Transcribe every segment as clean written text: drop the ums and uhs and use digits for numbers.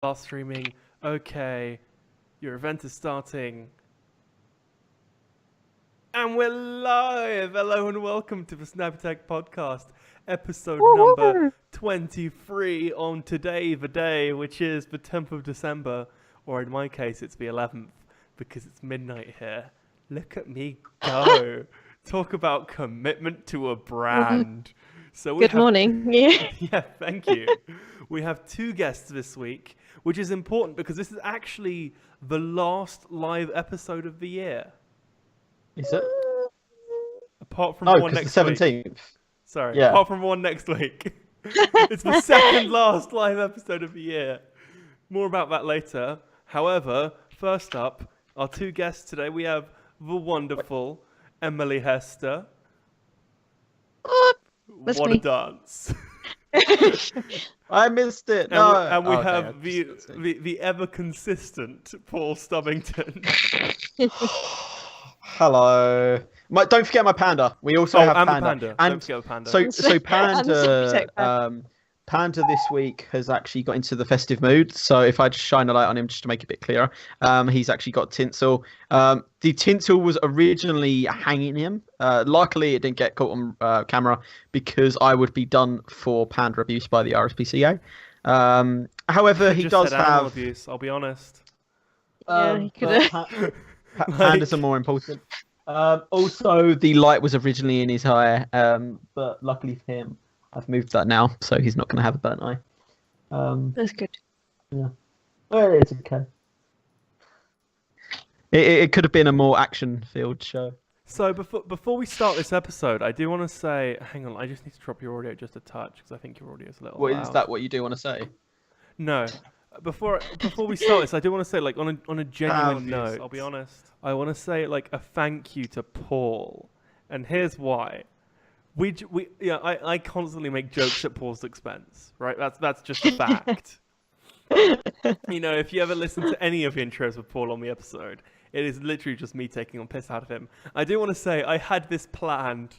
Start streaming. Okay, your event is starting. And we're live! Hello and welcome to the Snappy-Tech podcast, episode number 23 on today, the day, which is the 10th of December, or in my case, it's the 11th, because it's midnight here. Look at me go. Talk about commitment to a brand. So Good morning. Yeah. Yeah, thank you. We have two guests this week, which is important because this is actually the last live episode of the year. Is it? Apart from No, one because next the week. 17th. Sorry, Yeah. apart from one next week. It's the second last live episode of the year. More about that later. However, first up, our two guests today, we have the wonderful Emily Hester. That's What me. a dance. I missed it. And we Okay, have I've the, just seen. the ever consistent Paul Stubbington. Hello. Don't forget my panda. We also have and Panda. the Panda. And Don't forget the Panda. So And the Panda, Snappy-Tech Panda. Panda this week has actually got into the festive mood. So if I just shine a light on him just to make it a bit clearer, he's actually got tinsel. The tinsel was originally hanging him. Luckily, it didn't get caught on camera because I would be done for panda abuse by the RSPCA. However, he Just does said animal have. abuse, I'll be honest. Yeah, he but could've- Pandas are more important. Also, the light was originally in his eye, but luckily for him, I've moved that now, so he's not going to have a burnt eye. That's good. Well, it's okay. It could have been a more action-filled show. So before we start this episode, I do want to say, hang on, I just need to drop your audio just a touch because I think your audio is a little What loud. is that? What you do want to say? No. Before we start this, I do want to say, like, on a genuine Abuse, note, I'll be honest. I want to say, like, a thank you to Paul, and here's why. I constantly make jokes at Paul's expense, right? That's just a fact. You know, if you ever listen to any of the intros with Paul on the episode, it is literally just me taking on piss out of him. I do want to say I had this planned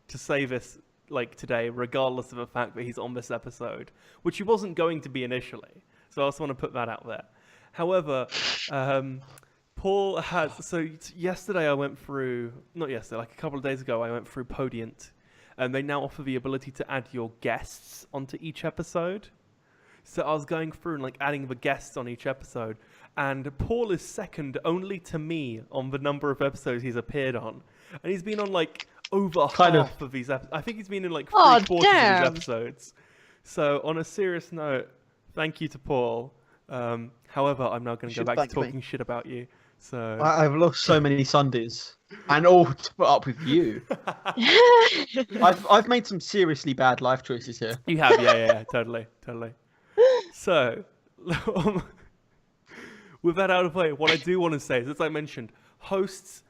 to say this like today, regardless of the fact that he's on this episode, which he wasn't going to be initially. So I also want to put that out there. However, Paul has. So yesterday I went through, not yesterday, like a couple of days ago, I went through Podient, and they now offer the ability to add your guests onto each episode. So I was going through and like adding the guests on each episode, and Paul is second only to me on the number of episodes he's appeared on, and he's been on like over half of these episodes. I think he's been in like three-quarters of these episodes. So on a serious note, thank you to Paul. However, I'm now going to go back to talking shit about you. So I've lost so many Sundays, and all to put up with you. I've made some seriously bad life choices here. you have, yeah, totally. So, with that out of the way, what I do want to say is, as I mentioned, hosts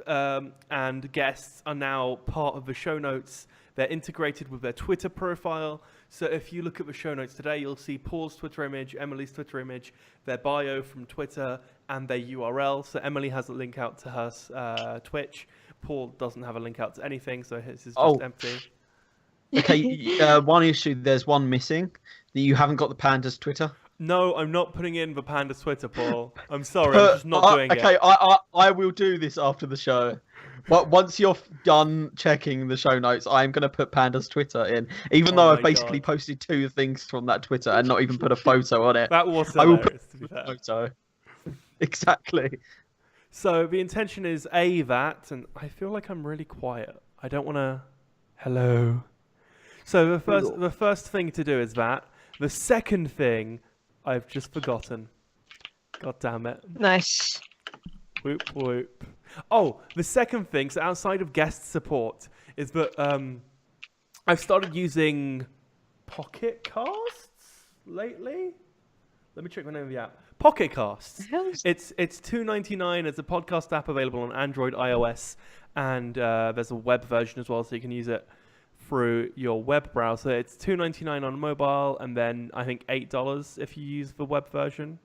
and guests are now part of the show notes. They're integrated with their Twitter profile. So if you look at the show notes today, you'll see Paul's Twitter image, Emily's Twitter image, their bio from Twitter, and their URL. So Emily has a link out to her Twitch. Paul doesn't have a link out to anything, so his is just empty. Okay, one issue, there's one missing. That you haven't got the Panda's Twitter. No, I'm not putting in the Panda's Twitter, Paul. I'm sorry, I'm just not doing it. Okay, I will do this after the show. But once you're done checking the show notes, I'm going to put Panda's Twitter in. Even though I've basically posted two things from that Twitter and not even put a photo on it. That was hilarious, I will put to be fair. a photo. Exactly. So the intention is that, and I feel like I'm really quiet. I don't want to... Hello. So the first thing to do is that. The second thing, I've just forgotten. God damn it. Nice. Whoop, whoop. Oh, the second thing, so outside of guest support, is that I've started using Pocketcasts lately. Let me check the name of the app. Pocketcasts. It's $2.99. It's a podcast app available on Android, iOS, and there's a web version as well, so you can use it through your web browser. It's $2.99 on mobile, and then I think $8 if you use the web version.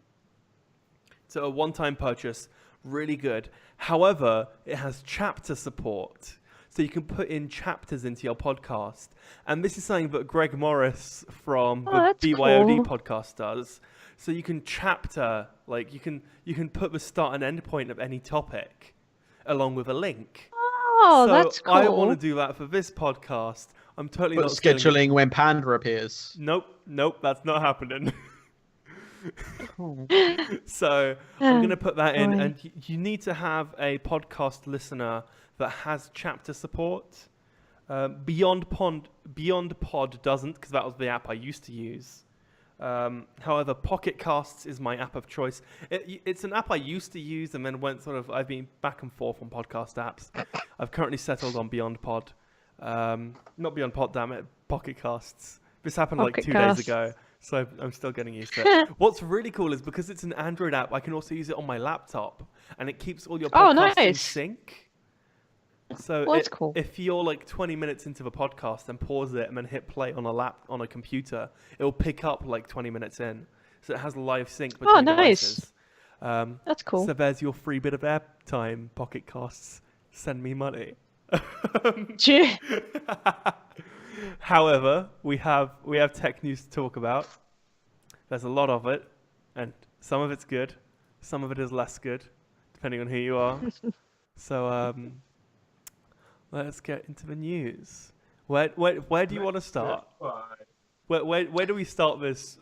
So a one-time purchase, really good. However, it has chapter support. So you can put in chapters into your podcast. And this is something that Greg Morris from the BYOD podcast does. So you can chapter, like you can put the start and end point of any topic along with a link. Oh, So that's cool. I want to do that for this podcast. I'm totally But not stealing it. scheduling when Panda appears. Nope, that's not happening. Oh. So I'm going to Oh, put that in, boy. and you need to have a podcast listener that has chapter support. Beyond Pod doesn't, because that was the app I used to use. However, Pocketcasts is my app of choice. It's an app I used to use and then I've been back and forth on podcast apps. I've currently settled on Beyond Pod. Not Beyond Pod, damn it, Pocketcasts. This happened like 2 days ago, so I'm still getting used to it. What's really cool is because it's an Android app, I can also use it on my laptop, and it keeps all your podcasts in nice. sync. So Well, that's cool. if you're like 20 minutes into the podcast and pause it and then hit play on a computer, it will pick up like 20 minutes in. So it has live sync between nice. devices. That's cool. So there's your free bit of airtime, Pocketcasts. Send me money. Gee. However, we have tech news to talk about. There's a lot of it, and some of it's good, some of it is less good, depending on who you are. So let's get into the news. Where do you want to start? Where do we start this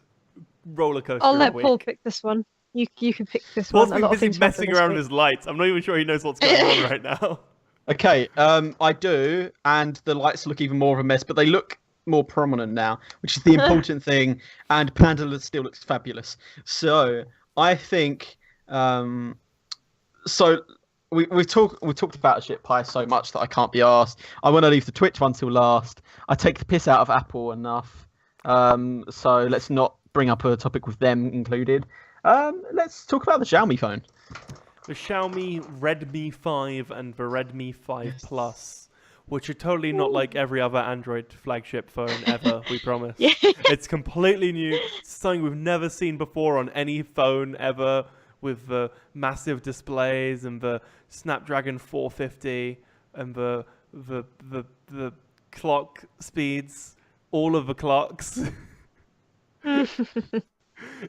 roller coaster? I'll let week? Paul pick this one. You can pick this Paul's one. A been lot of busy things happen messing this around week. with his lights. I'm not even sure he knows what's going on right now. Okay, I do, and the lights look even more of a mess, but they look more prominent now, which is the important thing, and Panda still looks fabulous. So, I think, we've talked about shit pie so much that I can't be asked. I want to leave the Twitch one till last. I take the piss out of Apple enough, so let's not bring up a topic with them included. Let's talk about the Xiaomi phone. The Xiaomi Red B5 and the Red Mi 5 Plus, which are totally not like every other Android flagship phone ever, we promise. Yeah. It's completely new. It's something we've never seen before on any phone ever, with the massive displays and the Snapdragon 450 and the clock speeds, all of the clocks.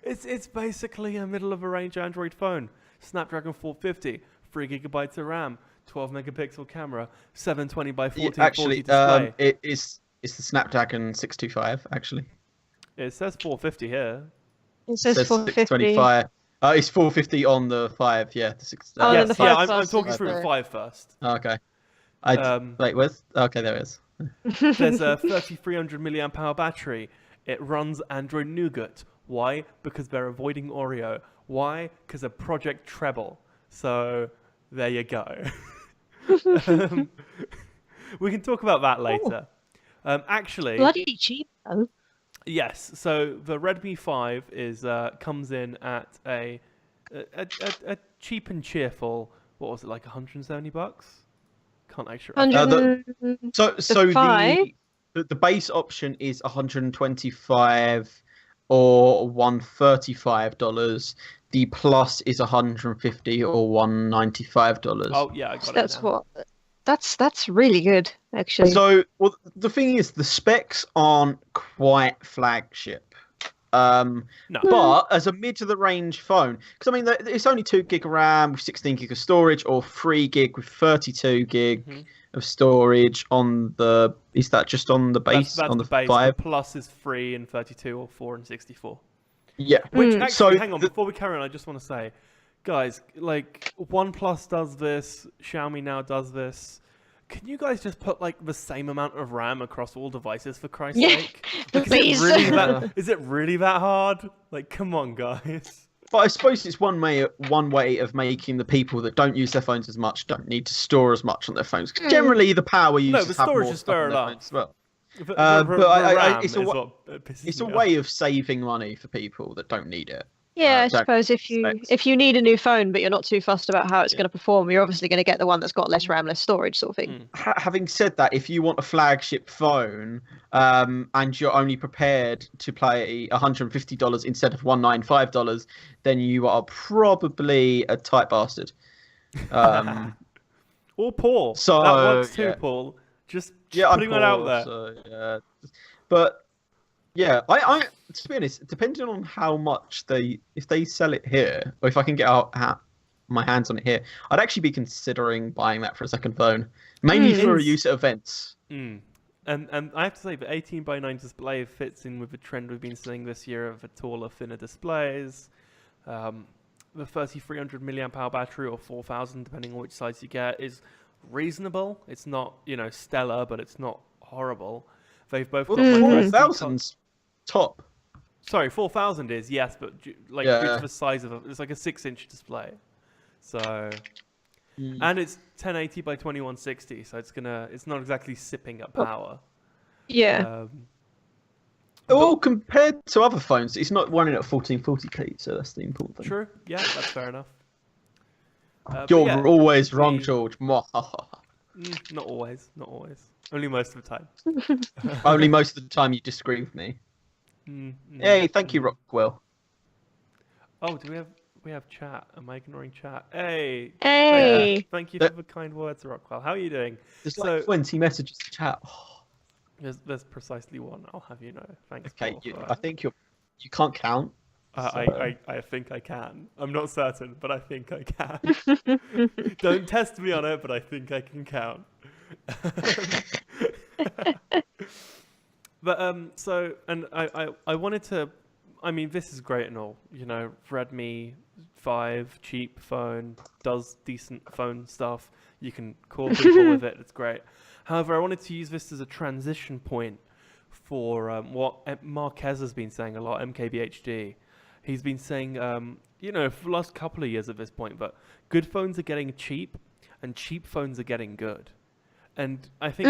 It's basically a middle of the range Android phone. Snapdragon 450, 3 gigabytes of RAM, 12 megapixel camera, 720 by 1440 display. It's the Snapdragon 625 actually. It says 450 here. It says 450. 625. It's 450 on the 5. Yeah, the 6. Oh, Yes, then the yeah, 5 I'm first, talking isn't through the it? 5 first. Okay. Wait, where's? Okay, there it is. There's a 3300 milliamp hour battery. It runs Android Nougat. Why? Because they're avoiding Oreo. Why? Because of Project Treble. So there you go. We can talk about that later. Actually, Bloody cheap though. yes. So the Redmi 5 is comes in at a cheap and cheerful. What was it, like $170? Can't actually. 100. So five? the base option is $125 or $135. The plus is $150 or $195. Oh yeah, I got So it that's now. what. That's really good actually. So, well, the thing is, the specs aren't quite flagship. No. But as a mid to the range phone, because I mean, it's only 2 gig of RAM with 16 gig of storage, or 3 gig with 32 gig of storage on the. Is that just on the base? That's on the base. 5? The plus is 3 and 32 or 4 and 64. Yeah. Which actually, So hang on, before we carry on, I just want to say, guys, like OnePlus does this, Xiaomi now does this. Can you guys just put like the same amount of RAM across all devices for Christ's Yeah, sake? Like, please. is it really that hard? Like, come on, guys. But I suppose it's one way of making the people that don't use their phones as much don't need to store as much on their phones. 'Cause generally, the power users the have storage more is stuff fair on their enough. phones as well. The but RAM it's a is wa- what pisses It's a me way of saving money for people that don't need it. Yeah, I don't suppose if expect- you need a new phone but you're not too fussed about how it's going to perform, you're obviously going to get the one that's got less RAM, less storage, sort of thing. Having said that, if you want a flagship phone and you're only prepared to pay $150 instead of $195, then you are probably a tight bastard. Or Paul. So, that works too, yeah. Paul. Just Yeah, I'm putting that out poor, there. so, yeah. But yeah, I to be honest, depending on how much if they sell it here, or if I can get my hands on it here, I'd actually be considering buying that for a second phone, mainly for use at events. And I have to say, the 18:9 display fits in with the trend we've been seeing this year of the taller, thinner displays. The 3,300 milliamp hour battery, or 4,000, depending on which size you get, is reasonable. It's not, stellar, but it's not horrible. They've both got 4,000's top. Sorry, 4,000 is, yes, but due to the size of it, it's like a 6-inch display. So, and it's 1080 by 2160, so it's not exactly sipping up power. Yeah. Well, compared to other phones, it's not running at 1440p, so that's the important thing. True, yeah, that's fair enough. You're always wrong, George. Not always. Only most of the time. Only most of the time you disagree with me. Hey, thank you, Rockwell. Oh, do we have chat? Am I ignoring chat? Hey. Hey. Thank you for the kind words, Rockwell. How are you doing? There's like 20 messages to chat. There's precisely one. I'll have you know. Thanks. Okay, I think you can't count. I think I can. I'm not certain, but I think I can. Don't test me on it, but I think I can count. But so, and I wanted to. I mean, this is great and all. Redmi 5, cheap phone, does decent phone stuff. You can call people with it. It's great. However, I wanted to use this as a transition point for what Marquez has been saying a lot, MKBHD. He's been saying, for the last couple of years at this point, but good phones are getting cheap and cheap phones are getting good. And I think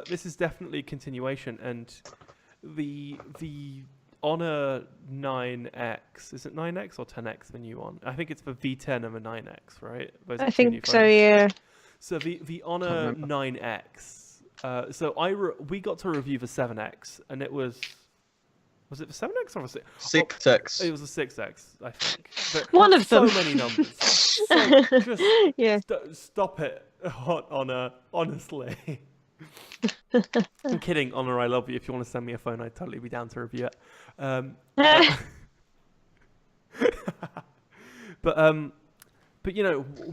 this is definitely a continuation. And the Honor 9X, is it 9X or 10X, the new one? I think it's the V10 and the 9X, right? I think so, yeah. So the Honor 9X. So we got to review the 7X, and it was it the 7X or the 6X? It was a 6X, I think. But one of them. So many numbers. Stop it, Honor. Honestly. I'm kidding, Honor. I love you. If you want to send me a phone, I'd totally be down to review it. But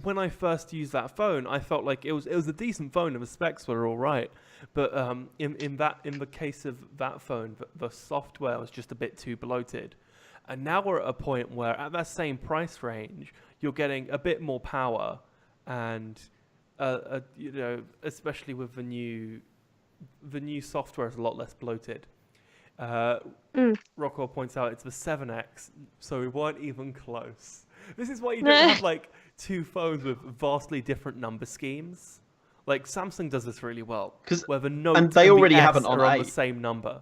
when I first used that phone, I felt like it was a decent phone and the specs were all right. But in the case of that phone, the software was just a bit too bloated. And now we're at a point where at that same price range, you're getting a bit more power, and especially with the new software is a lot less bloated. Rockwell points out it's the 7X, so we weren't even close. This is why you don't have like two phones with vastly different number schemes. Like Samsung does this really well, where the Note and they already the have S an Honor are on 8. the same number,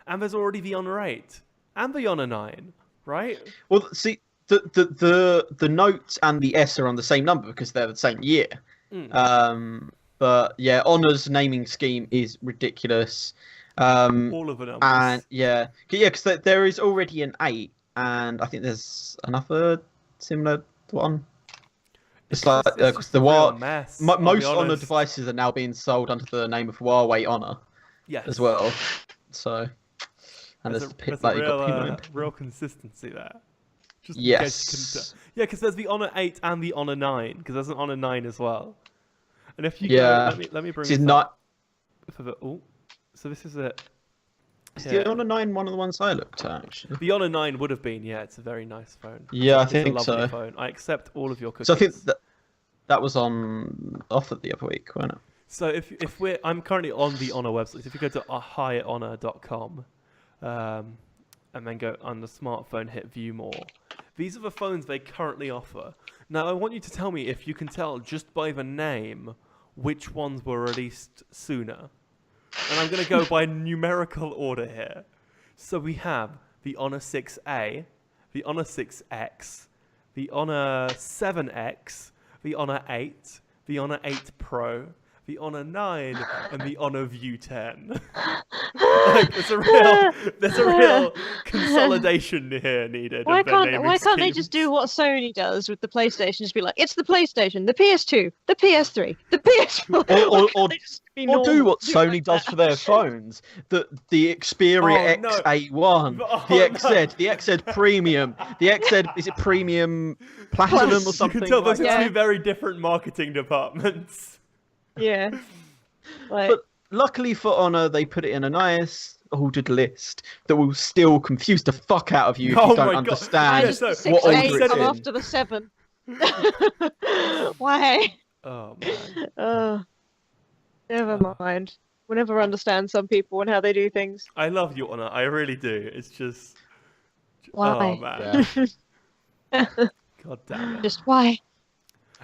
and there's already the Honor 8 and the Honor 9, right? Well, see, the Note and the S are on the same number because they're the same year. But yeah, Honor's naming scheme is ridiculous. All of the numbers. And because there is already an 8, and I think there's another similar one. It's like most Honor devices are now being sold under the name of Huawei Honor. Yes. As well. So, and there's a real consistency there. Just yes. Because there's the Honor 8 and the Honor 9, because there's an Honor 9 as well. And if you go, let me bring this up. So this is it. Is the Honor 9 one of the ones I looked at, actually? The Honor 9 would have been, yeah. It's a very nice phone. Yeah, I it's think a lovely so. Phone. I accept all of your cookies. So I think that was on offer the other week, wasn't it? So I'm currently on the Honor website. So if you go to hihonor.com, and then go on the smartphone, hit View More. These are the phones they currently offer. Now, I want you to tell me if you can tell just by the name which ones were released sooner. And I'm going to go by numerical order here. So we have the Honor 6A, the Honor 6X, the Honor 7X, the Honor 8, the Honor 8 Pro, the Honor 9, and the Honor View 10. Like, there's a real consolidation here needed. Why of their can't naming they just do schemes. what Sony does with the PlayStation? Just be like, it's the PlayStation, the PS2, the PS3, the PS4. Why can't they just be Or do normal? what Sony like does that? for their phones. The Xperia Oh, no. XA1, Oh, the no. XZ, the XZ Premium, the XZ, is it Premium Platinum or You something? can tell those like are that? Yeah. two very different marketing departments. Yeah. Like, But luckily for Honor, they put it in a nice ordered list that will still confuse the fuck out of you if Oh you don't my God. understand Yeah, just so the what 6 what and order 8 you it's come in. after the 7. Why? Oh man. Never mind. We'll never understand some people and how they do things. I love your Honor. I really do. It's just. Why? Oh man. Yeah. God damn it. Just why?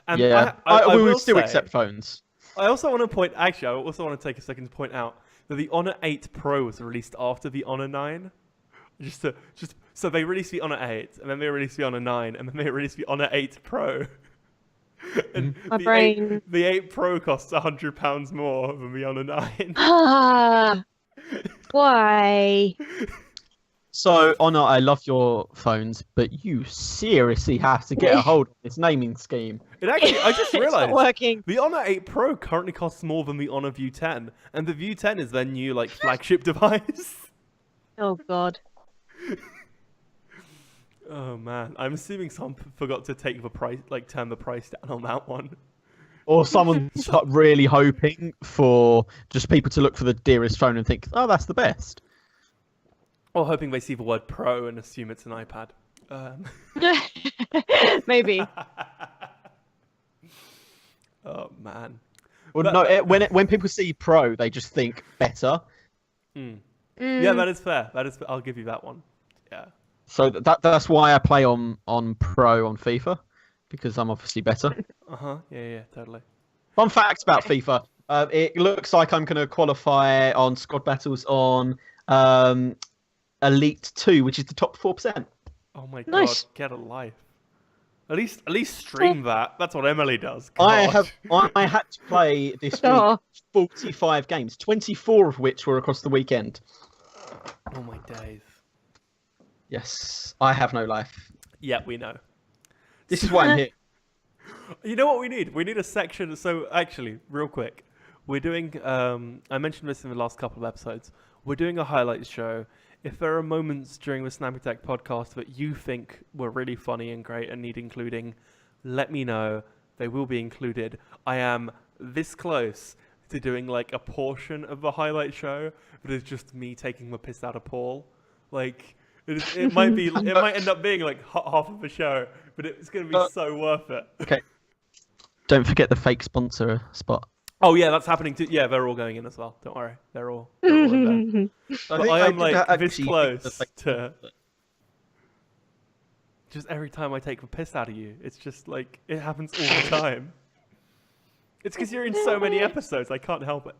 And Yeah, I we will would still say- accept phones. I also want to point. Actually, I also want to take a second to point out that the Honor 8 Pro was released after the Honor 9. So they released the Honor 8, and then they released the Honor 9, and then they released the Honor 8 Pro. And My the brain. the 8 Pro costs £100 more than the Honor 9. Ah, why? So, Honor, I love your phones, but you seriously have to get a hold of this naming scheme. It actually, I just It's not realized working. the Honor 8 Pro currently costs more than the Honor View 10, and the View 10 is their new like flagship device. Oh God. Oh man, I'm assuming someone forgot to take the price, like turn the price down on that one. Or someone's really hoping for just people to look for the dearest phone and think, oh, that's the best. Or hoping they see the word Pro and assume it's an iPad. Maybe. Oh man. Well, But- no, when people see Pro, they just think better. Yeah, that is fair. That is. I'll give you that one. Yeah. So that's why I play on Pro on FIFA, because I'm obviously better. Yeah, totally. Fun fact about FIFA: it looks like I'm going to qualify on squad battles on Elite 2, which is the top 4%. Oh my Nice. god, get a life. At least stream that. That's what Emily does. I God. had to play this week Oh. 45 games, 24 of which were across the weekend. Oh my days. Yes, I have no life. Yeah, we know. This is why I'm here. You know what we need? We need a section. So actually, real quick, we're doing. I mentioned this in the last couple of episodes. We're doing a highlights show. If there are moments during the Snappy-Tech podcast that you think were really funny and great and need including, let me know. They will be included. I am this close to doing like a portion of the highlight show, but it's just me taking the piss out of Paul. Like it might be. It might end up being like half of the show, but it's going to be so worth it. Okay. Don't forget the fake sponsor spot. Oh yeah, that's happening too. Yeah, they're all going in as well. Don't worry, they're all in there. But I am like this close to. Just every time I take the piss out of you, it's just like it happens all the time. It's because you're in so many episodes, I can't help it.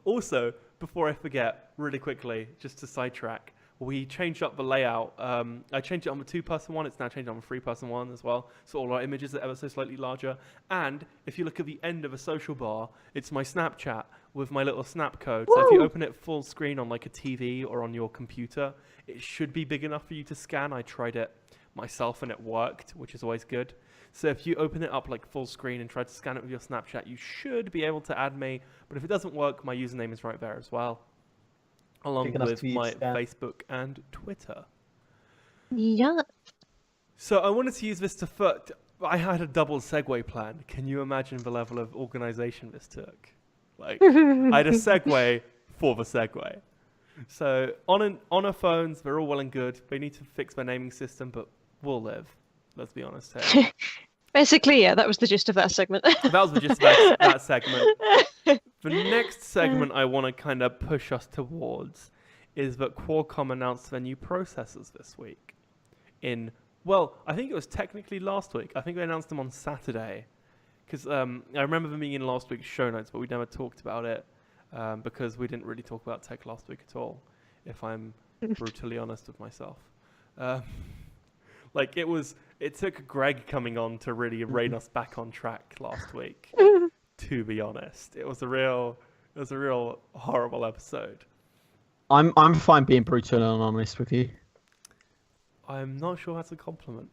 Also, before I forget, really quickly, just to sidetrack, we changed up the layout. I changed it on the 2-person one. It's now changed on the 3-person one as well. So all our images are ever so slightly larger. And if you look at the end of a social bar, it's my Snapchat with my little snap code. So if you open it full screen on like a TV or on your computer, it should be big enough for you to scan. I tried it myself and it worked, which is always good. So if you open it up like full screen and try to scan it with your Snapchat, you should be able to add me. But if it doesn't work, my username is right there as well, along Big enough with to be my scanned. Facebook and Twitter. Yeah. So I wanted to use this to I had a double segue plan. Can you imagine the level of organization this took? Like, I had a segue for the segue. So on our phones, they're all well and good. They need to fix their naming system, but we'll live. Let's be honest here. Basically, yeah, that was the gist of that segment. That was the gist of that segment. The next segment I want to kind of push us towards is that Qualcomm announced their new processors this week. I think it was technically last week. I think they announced them on Saturday. Because I remember them being in last week's show notes, but we never talked about it because we didn't really talk about tech last week at all, if I'm brutally honest with myself. It took Greg coming on to really rein us back on track last week. to be honest. It was a real horrible episode. I'm fine being brutal and honest with you. I'm not sure that's a compliment.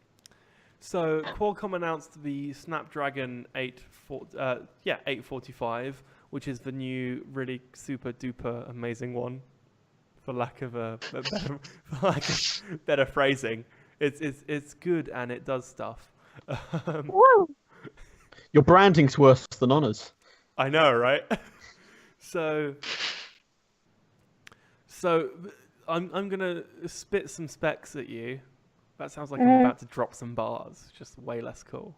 So Qualcomm announced the Snapdragon 845, which is the new, really super duper amazing one, for lack of better phrasing. It's good and it does stuff. Woo! Your branding's worse than Honor's. I know, right? So I'm gonna spit some specs at you. That sounds like I'm about to drop some bars. Just way less cool.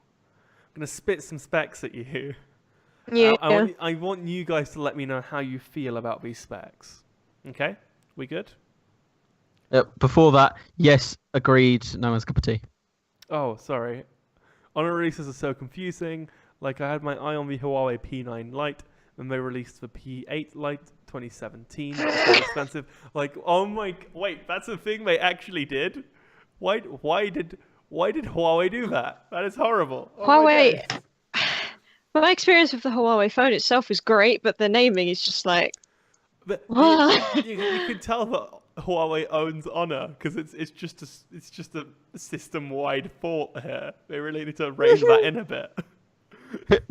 I'm gonna spit some specs at you. Yeah. I want you guys to let me know how you feel about these specs. Okay? We good? Before that, yes, agreed. No one's cup of tea. Oh, sorry. Honor releases are so confusing. Like, I had my eye on the Huawei P9 Lite, and they released the P8 Lite 2017. It's so expensive. Like, oh my... Wait, that's a thing they actually did? Why did Huawei do that? That is horrible. Oh Huawei. My experience with the Huawei phone itself is great, but the naming is just like. But you can tell that Huawei owns Honor because it's just a system-wide fault here. They really need to rein that in a bit.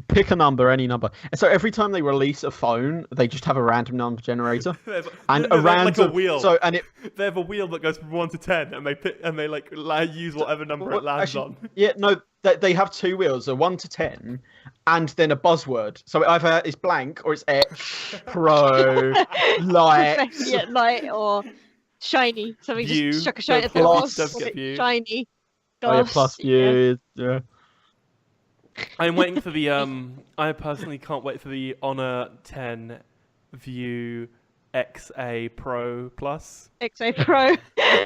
Pick a number, any number. And so every time they release a phone, they just have a random number generator and a random like a wheel. So and they have a wheel that goes from 1 to 10, and they use whatever number it lands on. Yeah, no, they have two wheels, a 1 to 10, and then a buzzword. So either it's blank or it's X, Pro, Light. Yeah, light or shiny. Something View. just chuck a shiny at the Plus. Does get view. Shiny. Oh yeah, Gloss, plus views. Yeah. I'm waiting for the I personally can't wait for the Honor 10 View XA Pro Plus. XA Pro.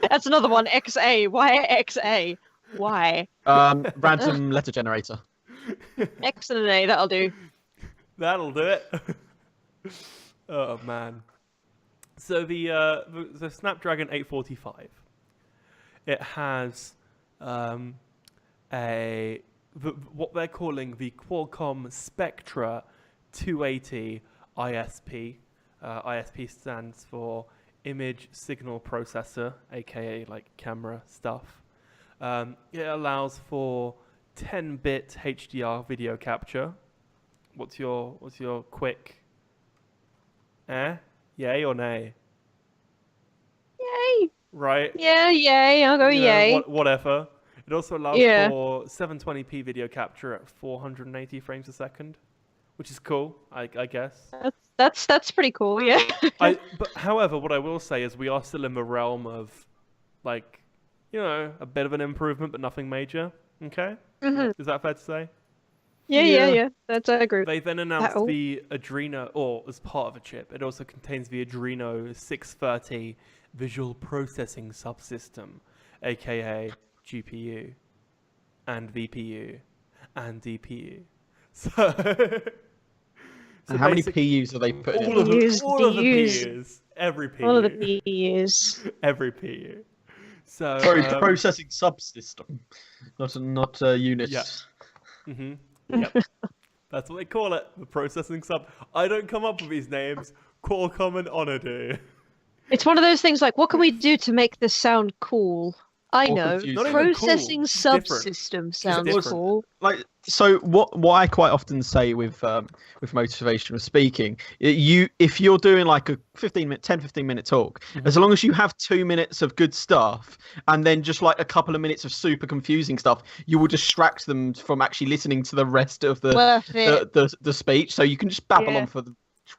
That's another one. XA. Why XA? Why? Random letter generator. X and an A. That'll do. That'll do it. Oh man. So the Snapdragon 845. It has what they're calling the Qualcomm Spectra 280 ISP. ISP stands for Image Signal Processor, aka like camera stuff. It allows for 10-bit HDR video capture. What's your quick? Yay or nay? Yay. Right. Yeah, yay. I'll go yay. Whatever. It also allows for 720p video capture at 480 frames a second, which is cool, I guess. That's pretty cool, yeah. But however, what I will say is we are still in the realm of, like, a bit of an improvement, but nothing major. Okay, Is that fair to say? Yeah. That's I agree. They then announced the Adreno, or as part of a chip, it also contains the Adreno 630 visual processing subsystem, aka GPU, and VPU, and DPU. So how many PUs are they putting in? All of the PUs. Every PU. All of the PUs. Every PU. So sorry, processing subsystem, not units. Yeah. Yep. That's what they call it. The processing sub. I don't come up with these names. Qualcomm and Honor do. It's one of those things like, what can we do to make this sound cool? I know. Processing subsystem sounds cool. Like, so what I quite often say with motivational speaking, if you're doing like a 10-15 minute talk, as long as you have 2 minutes of good stuff and then just like a couple of minutes of super confusing stuff, you will distract them from actually listening to the rest of the speech. So you can just babble on for the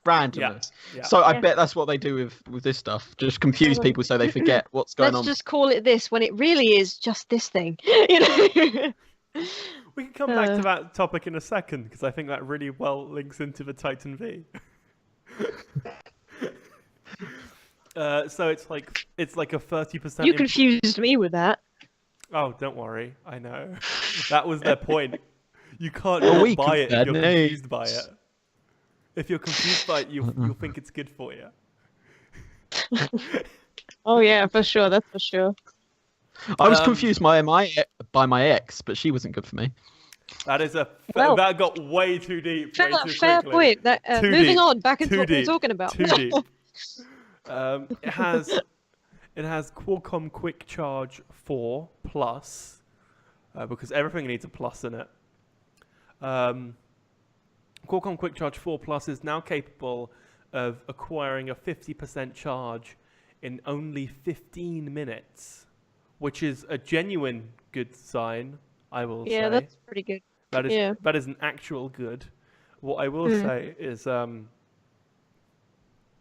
randomness. Yeah. So I bet that's what they do with this stuff. Just confuse people so they forget what's going on. Let's just call it this when it really is just this thing. We can come back to that topic in a second because I think that really well links into the Titan V. So it's like a 30%. You confused me with that. Oh, don't worry. I know. That was their point. You can't not buy it if you're confused by it. If you're confused by it, you'll think it's good for you. Oh yeah, for sure. That's for sure. I was confused by my ex, but she wasn't good for me. That is Well, that got way too deep. Way too fair quickly. point. Moving on, back into what we're talking about. Too deep. It has Qualcomm Quick Charge 4 Plus, because everything needs a plus in it. Qualcomm Quick Charge 4 Plus is now capable of acquiring a 50% charge in only 15 minutes, which is a genuine good sign, I will say. Yeah, that's pretty good. That is an actual good. What I will say is,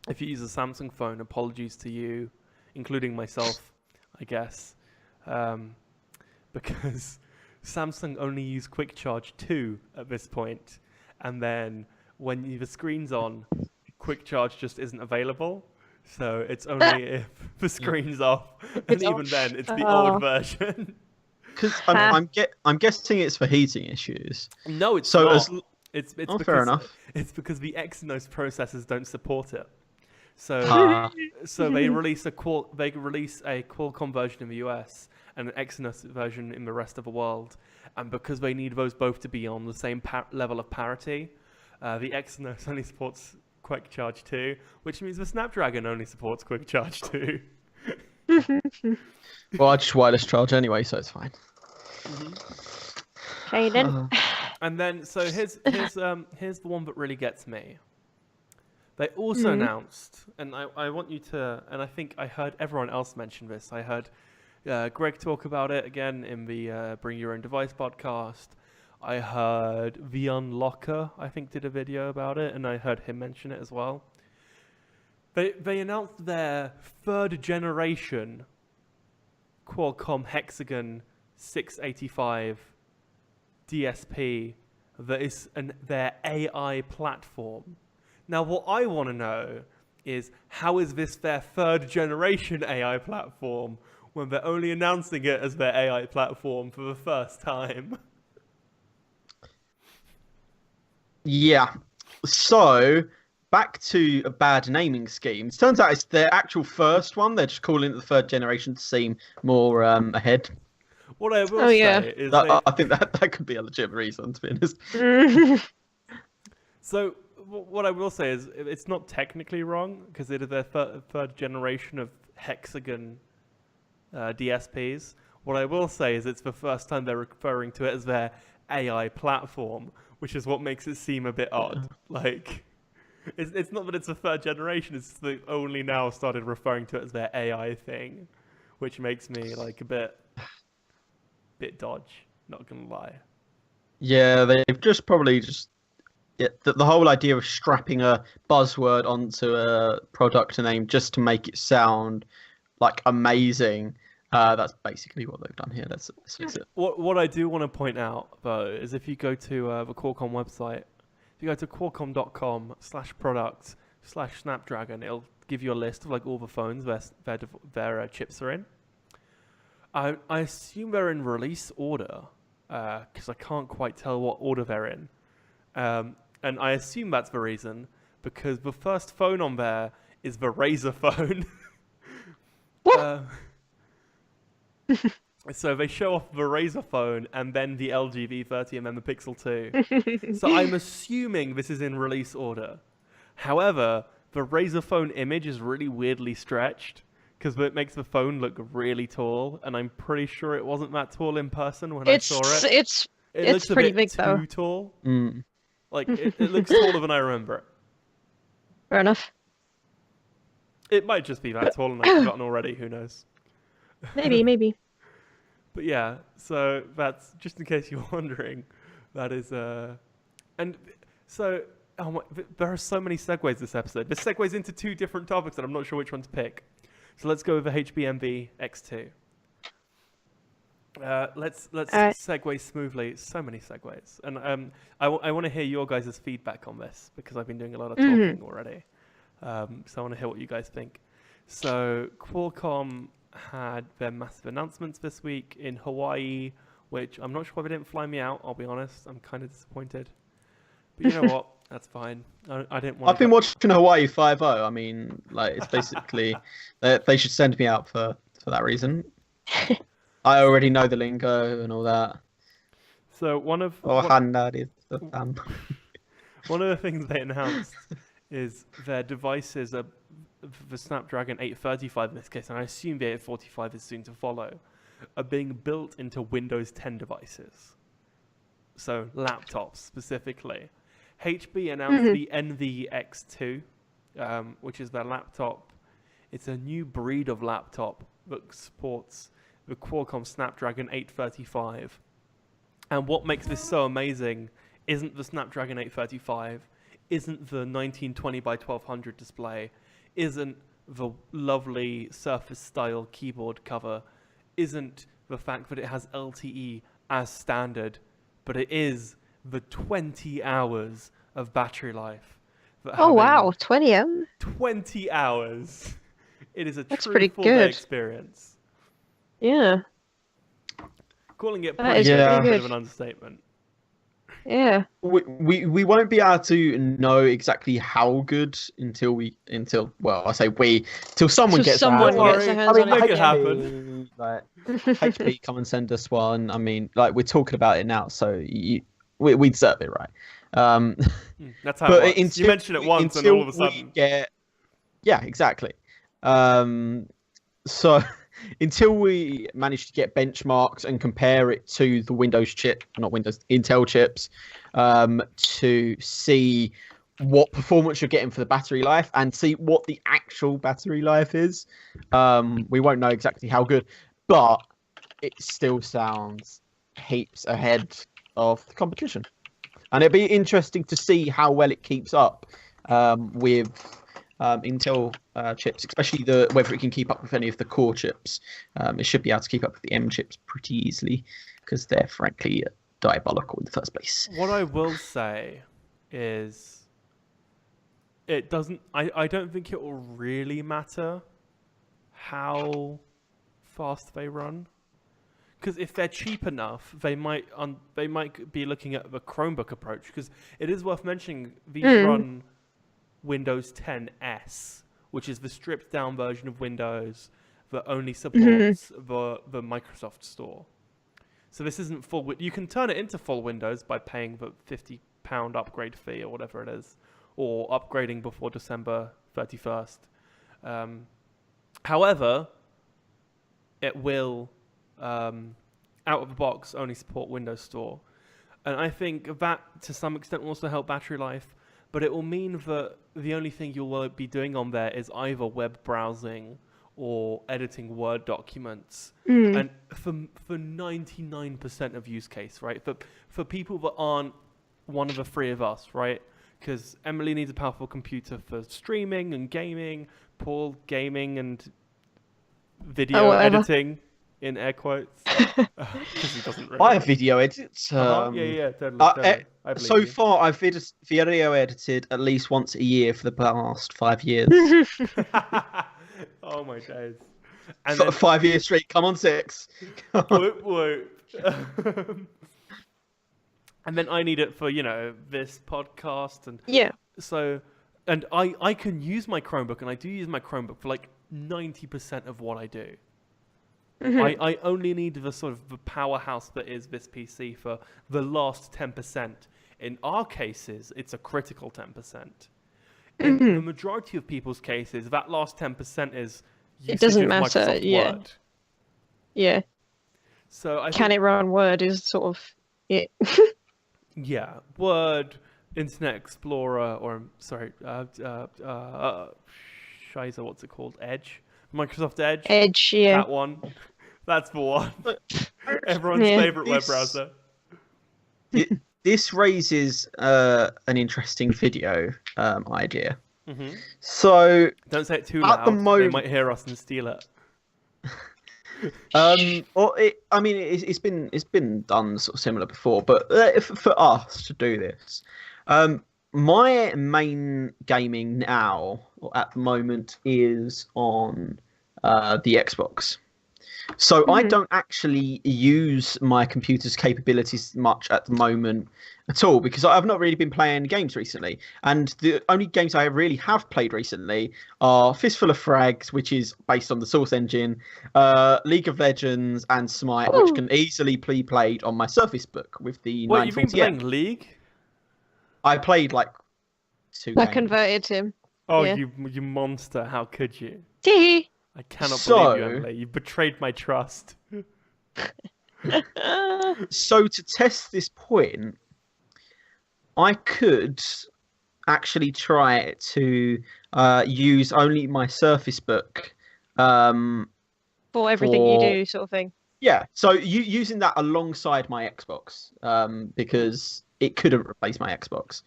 if you use a Samsung phone, apologies to you, including myself, I guess, because Samsung only use Quick Charge 2 at this point, and then when the screen's on, Quick Charge just isn't available. So it's only if the screen's off, and even then, it's the old version. Because I'm guessing it's for heating issues. No, it's so not. It's because, fair enough. It's because the Exynos processors don't support it. So they release a Qualcomm version in the US and an Exynos version in the rest of the world, and because they need those both to be on the same level of parity, the Exynos only supports Quick Charge 2, which means the Snapdragon only supports Quick Charge 2. Well, I just wireless charge anyway, so it's fine. Okay then. And then, so here's the one that really gets me. They also announced, and I want you to, and I think I heard everyone else mention this. I heard Greg talk about it again in the Bring Your Own Device podcast. I heard The Unlocker, I think, did a video about it, and I heard him mention it as well. They announced their third generation Qualcomm Hexagon 685 DSP that is their AI platform. Now, what I want to know is, how is this their third generation AI platform when they're only announcing it as their AI platform for the first time? Yeah. So, back to a bad naming scheme. It turns out it's their actual first one. They're just calling it the third generation to seem more ahead. What I will say is... I think that could be a legitimate reason, to be honest. So, what I will say is, it's not technically wrong, because it is their third generation of Hexagon DSPs. What I will say is, it's the first time they're referring to it as their AI platform, which is what makes it seem a bit odd. Like, it's not that it's the third generation, it's they only now started referring to it as their AI thing, which makes me like a bit dodge, not gonna lie. Yeah, they've probably the whole idea of strapping a buzzword onto a product name just to make it sound like amazing. That's basically what they've done here. Let's fix it. What I do want to point out, though, is if you go to the Qualcomm website, if you go to qualcomm.com/product/Snapdragon, it'll give you a list of like all the phones their chips are in. I assume they're in release order, because I can't quite tell what order they're in. And I assume that's the reason, because the first phone on there is the Razer phone. So they show off the Razer phone and then the LG V30 and then the Pixel 2. So I'm assuming this is in release order. However, the Razer phone image is really weirdly stretched because it makes the phone look really tall, and I'm pretty sure it wasn't that tall in person when I saw it. It looks pretty a bit big though. too tall. Like it looks taller than I remember it. Fair enough. It might just be that tall and I've forgotten already. Who knows? Maybe. But yeah, so that's just in case you're wondering. That is and so there are so many segues this episode. This segues into two different topics and I'm not sure which one to pick. So let's go with the HBMV X2. Let's segue smoothly. So many segues, and I want to hear your guys' feedback on this because I've been doing a lot of talking already. So I want to hear what you guys think. So Qualcomm had their massive announcements this week in Hawaii, which I'm not sure why they didn't fly me out. I'll be honest, I'm kind of disappointed. But you know what? That's fine. I didn't want. I've been watching Hawaii 5-0. I mean, like it's basically they should send me out for that reason. I already know the lingo and all that. So one of one of the things they announced is their devices are the Snapdragon 835 in this case, and I assume the 845 is soon to follow, are being built into Windows 10 devices. So laptops specifically. HB announced the NVX2, which is their laptop. It's a new breed of laptop that supports the Qualcomm Snapdragon 835. And what makes this so amazing isn't the Snapdragon 835, isn't the 1920 by 1200 display, isn't the lovely Surface-style keyboard cover, isn't the fact that it has LTE as standard, but it is the 20 hours of battery life. Oh wow, 20 hours? 20 hours. It is a That's true pretty full-day good. experience. Yeah. Calling it That is pretty pretty a bit good. of an understatement. Yeah. We won't be able to know exactly how good until someone gets someone their gets their hands hands on on it. Make it. it happen. Like, HP, come and send us one. I mean, like, we're talking about it now, so we deserve it, right? That's how But it works. You mention it once and all of a sudden. Yeah, exactly. So until we manage to get benchmarks and compare it to the Intel chips, to see what performance you're getting for the battery life and see what the actual battery life is, we won't know exactly how good, but it still sounds heaps ahead of the competition. And it'd be interesting to see how well it keeps up with Intel chips, especially whether it can keep up with any of the core chips. It should be able to keep up with the M chips pretty easily because they're frankly diabolical in the first place. What I will say is, it doesn't. I don't think it will really matter how fast they run, because if they're cheap enough, they might be looking at the Chromebook approach. Because it is worth mentioning these run Windows 10 S, which is the stripped down version of Windows that only supports the Microsoft Store. So this isn't full. You can turn it into full Windows by paying the £50 upgrade fee or whatever it is, or upgrading before December 31st. However, it will, out of the box, only support Windows Store. And I think that, to some extent, will also help battery life, but it will mean that the only thing you'll be doing on there is either web browsing or editing Word documents. And for 99% of use case, right? For people that aren't one of the three of us, right? Because Emily needs a powerful computer for streaming and gaming, Paul gaming and video editing, in air quotes. Because he doesn't really. I have video edits. Totally. So far, I've video edited at least once a year for the past 5 years. Oh my days. And then, 5 years straight. Come on, 6. Whoop, whoop. And then I need it for, this podcast. And so, and I can use my Chromebook, and I do use my Chromebook for like 90% of what I do. I only need the sort of the powerhouse that is this PC for the last 10%. In our cases, it's a critical 10%. In the majority of people's cases, that last 10% is usage it doesn't of matter. Microsoft Word. Yeah. So can it run Word is sort of it. Yeah, Word, Internet Explorer, or sorry, Shiza, what's it called? Edge, Microsoft Edge. Edge, yeah. That one. That's the one. Everyone's favorite web browser. This raises an interesting video idea. So don't say it too loud. They might hear us and steal it. It's been done sort of similar before, but for us to do this, my main gaming now or at the moment is on the Xbox. So I don't actually use my computer's capabilities much at the moment at all because I've not really been playing games recently. And the only games I really have played recently are Fistful of Frags, which is based on the Source engine, League of Legends, and Smite, which can easily be played on my Surface Book with the 940M. What, you've been playing League? I played like 2 I games. converted him. Oh, Yeah. you monster! How could you? Tee. I cannot believe you, Emily. You betrayed my trust. So to test this point, I could actually try to use only my Surface Book. For everything you For- do, sort of thing. Yeah, so using that alongside my Xbox, because it couldn't replace my Xbox.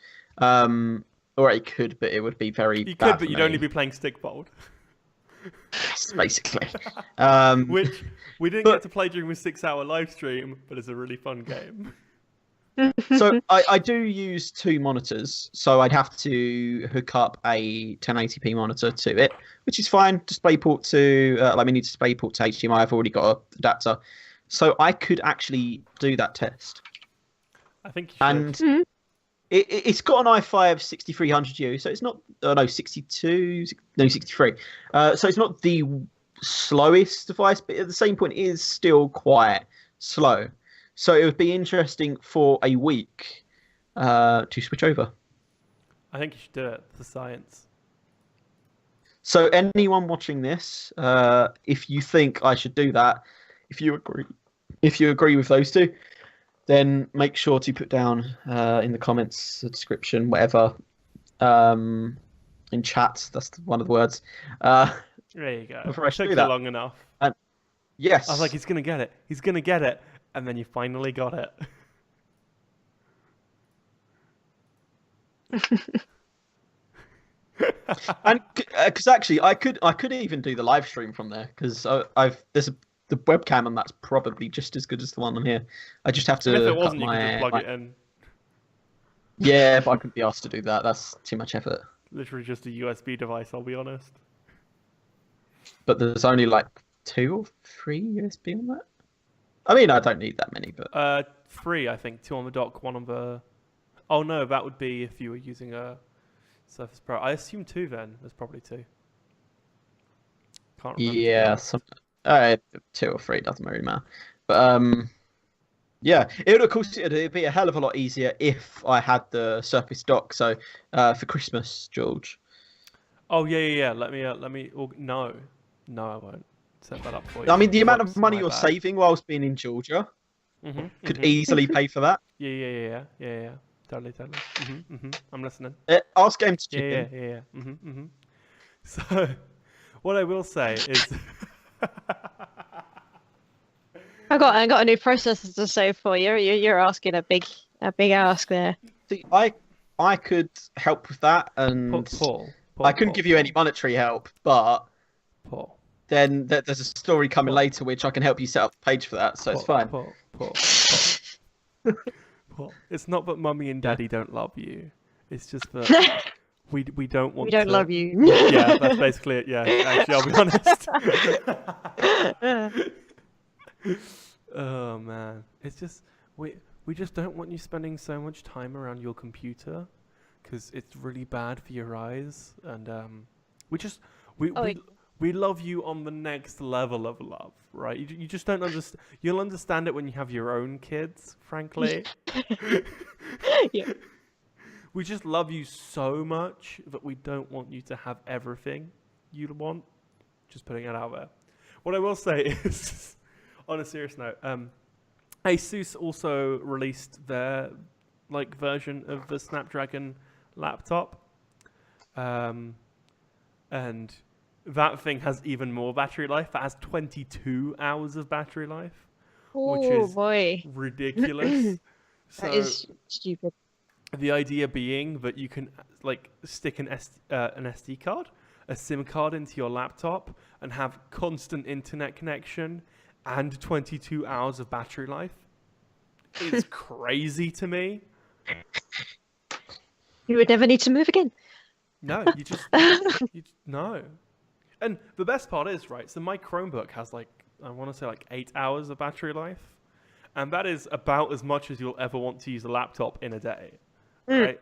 Or it could, but it would be very You bad could, but for you'd me. only be playing Stickbold. Yes, basically. Which we didn't get to play during the 6-hour live stream, but it's a really fun game. So I do use 2 monitors, so I'd have to hook up a 1080p monitor to it, which is fine. DisplayPort to we need DisplayPort to HDMI. I've already got an adapter, so I could actually do that test. I think you should. And it's got an i5 6300U, so it's not 63. So it's not the slowest device, but at the same point, it is still quite slow. So it would be interesting for a week to switch over. I think you should do it for science. So anyone watching this, if you think I should do that, if you agree with those two, then make sure to put down in the comments, the description, whatever, in chat. That's one of the words. There you go. Before I Took do you that. long enough. Yes. I was like, he's gonna get it. He's gonna get it, and then you finally got it. And because actually, I could even do the live stream from there because the webcam on that's probably just as good as the one on here. I just have to. And if it cut wasn't, you could just plug it in. Yeah, but I couldn't be asked to do that. That's too much effort. Literally just a USB device, I'll be honest. But there's only like 2 or 3 USB on that. I mean, I don't need that many, but 3, I think. 2 on the dock, 1 on the... Oh no, that would be if you were using a Surface Pro. I assume 2 then. There's probably 2. Can't remember. yeah, 2 or 3 doesn't really matter. But yeah, it would of course it'd be a hell of a lot easier if I had the Surface Dock. So for Christmas, George. Oh yeah. Let me. No, I won't set that up for you. I mean, the amount of Whoops, money my you're bad. saving whilst being in Georgia could Mhm. easily pay for that. Yeah. Totally. I'm listening. Ask Game to chip Yeah. in. So, what I will say is, I got a new processor to save for you. You're asking a big ask there. See, I could help with that, and Paul. I couldn't give you any monetary help, but Paul. then there's a story coming later which I can help you set up a page for that, so it's fine. Paul. It's not that mummy and daddy don't love you. It's just that we don't want. We don't to... love you. Yeah, that's basically it. Yeah, actually, I'll be honest. Oh man, it's just we just don't want you spending so much time around your computer because it's really bad for your eyes, and we love you on the next level of love, right? You just don't understand. You'll understand it when you have your own kids, frankly. Yeah. We just love you so much that we don't want you to have everything you want. Just putting it out there. What I will say is, on a serious note, ASUS also released their version of the Snapdragon laptop, and that thing has even more battery life. That has 22 hours of battery life, which Oh is boy, ridiculous. that is stupid. The idea being that you can stick an SD card, a SIM card into your laptop and have constant internet connection and 22 hours of battery life. It's crazy to me. You would never need to move again. No, no. And the best part is, right, so my Chromebook has I want to say like 8 hours of battery life, and that is about as much as you'll ever want to use a laptop in a day, right?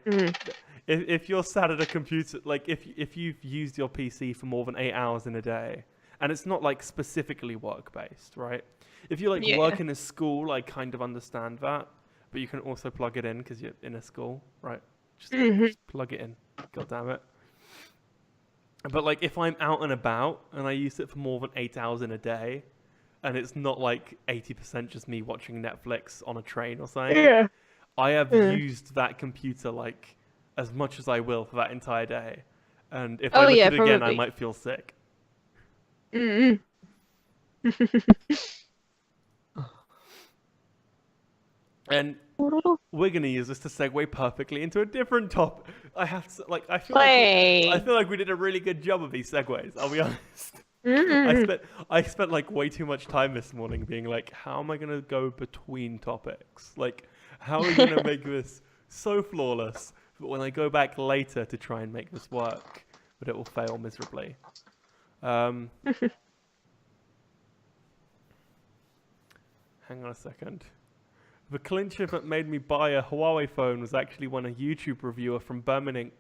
If you're sat at a computer, like if you've used your PC for more than 8 hours in a day, and it's not like specifically work based, right? If you like work in a school, I kind of understand that, but you can also plug it in because you're in a school, right? Just plug it in. God damn it. But like if I'm out and about and I use it for more than 8 hours in a day, and it's not like 80% just me watching Netflix on a train or something, I have used that computer like as much as I will for that entire day. And if I look at it again, I might feel sick. And we're gonna use this to segue perfectly into a different topic. I feel like we did a really good job of these segues. I'll be honest. I spent like way too much time this morning being like, how am I gonna go between topics? Like, how are we gonna make this so flawless? But when I go back later to try and make this work, but it will fail miserably. Hang on a second. The clincher that made me buy a Huawei phone was actually when a YouTube reviewer from Birmingham.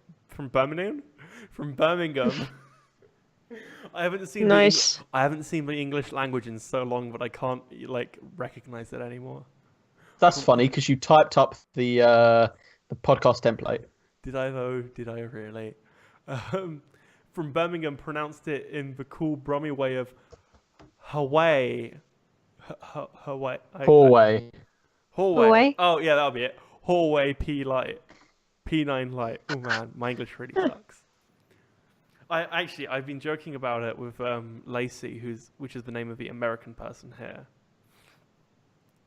I haven't seen the English language in so long that I can't like recognize it anymore. That's funny because you typed up the podcast template. Did I though? Did I really? From Birmingham, pronounced it in the cool Brummy way of Hawaii. Hallway. Hallway. Oh yeah, that'll be it. Hallway P Light. P9 Light. Oh man, my English really sucks. I've been joking about it with Lacey, which is the name of the American person here.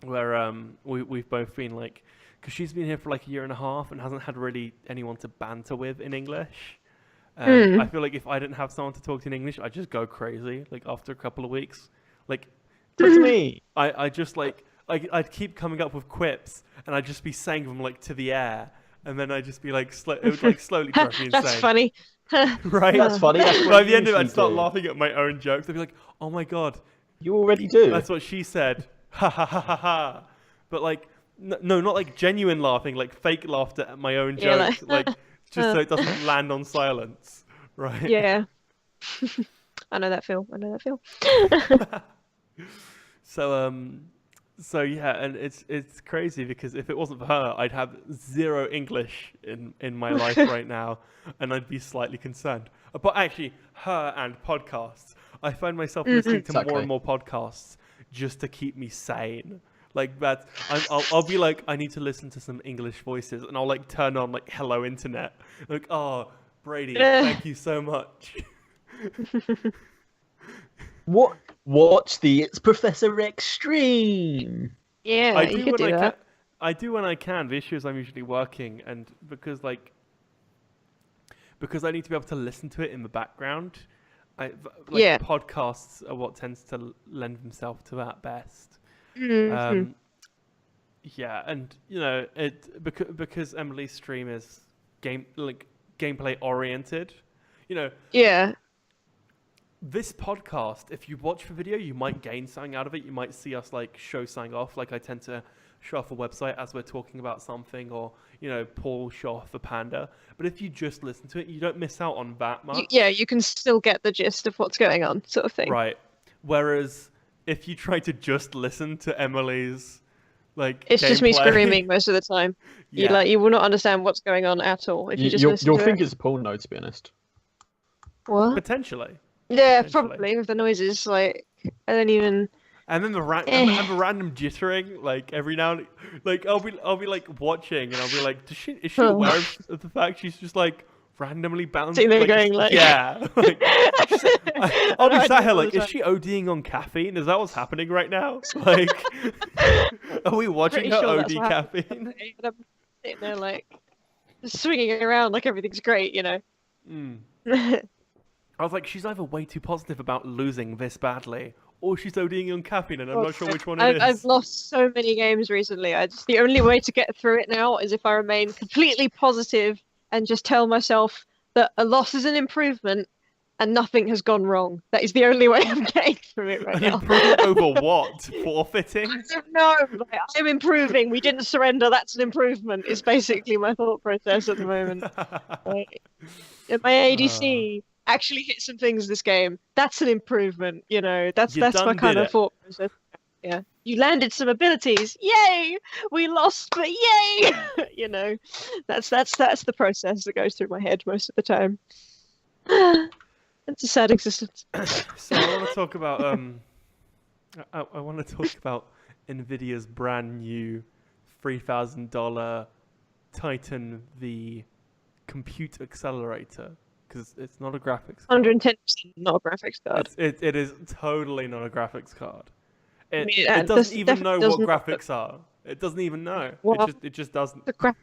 Where we've both been like, because she's been here for like a year and a half and hasn't had really anyone to banter with in English. And I feel like if I didn't have someone to talk to in English, I'd just go crazy. Like after a couple of weeks, like talk to me. I just like. I'd keep coming up with quips, and I'd just be saying them like to the air, and then I'd just be like, it would like slowly drive me insane. That's funny. Right? That's funny. By the end of it, I'd start laughing at my own jokes. I'd be like, oh my god. You already do. That's what she said. Ha ha ha ha ha. But like, no, not like genuine laughing, like fake laughter at my own jokes. Like, just so it doesn't land on silence. Right? Yeah. I know that feel. So yeah, and it's crazy because if it wasn't for her, I'd have zero English in my life right now, and I'd be slightly concerned. But actually, her and podcasts, I find myself listening to more and more podcasts just to keep me sane. Like that, I'll be like, I need to listen to some English voices, and I'll like turn on like Hello Internet, like, oh Brady, thank you so much. What? Watch the It's Professor Extreme. Yeah, I you could do that. I do when I can. The issue is I'm usually working, and because I need to be able to listen to it in the background. Podcasts are what tends to lend themselves to that best. Mm-hmm. Yeah, and you know because Emily's stream is gameplay oriented. You know. Yeah. This podcast, if you watch the video, you might gain something out of it. You might see us like show something off. Like I tend to show off a website as we're talking about something, or you know, Paul show off the Panda. But if you just listen to it, you don't miss out on that much. You can still get the gist of what's going on, sort of thing. Right. Whereas if you try to just listen to Emily's it's just me screaming most of the time. Yeah. You will not understand what's going on at all if you just listen to it. You'll think it's porno, to be honest. What? Potentially. Yeah, probably with the noises. Like I don't even. And then the random jittering, like every now and like I'll be like watching, and I'll be like, is she aware of the fact she's just like randomly bouncing? Like, going like yeah. Like, I'll be sat here like, is she ODing on caffeine? Is that what's happening right now? Like, are we watching her OD caffeine? Sitting there like just swinging around like everything's great, you know. I was like, she's either way too positive about losing this badly, or she's ODing on caffeine, and I'm not sure which one it is. I've lost so many games recently. The only way to get through it now is if I remain completely positive and just tell myself that a loss is an improvement, and nothing has gone wrong. That is the only way I'm getting through it right An now. improvement over what? Forfeiting? I don't know. Like, I'm improving. We didn't surrender. That's an improvement. Is basically my thought process at the moment. Like, my ADC actually hit some things this game. That's an improvement. You know, that's my kind of thought process. Yeah, you landed some abilities. Yay! We lost, but yay! You know, that's the process that goes through my head most of the time. It's a sad existence. So I want to talk about I want to talk about NVIDIA's brand new $3,000 Titan V compute accelerator, because it's not a graphics card. 110% not a graphics card. It is totally not a graphics card. It, mean, it doesn't even know what doesn't- graphics are. It doesn't even know. Well, It just doesn't. The gra-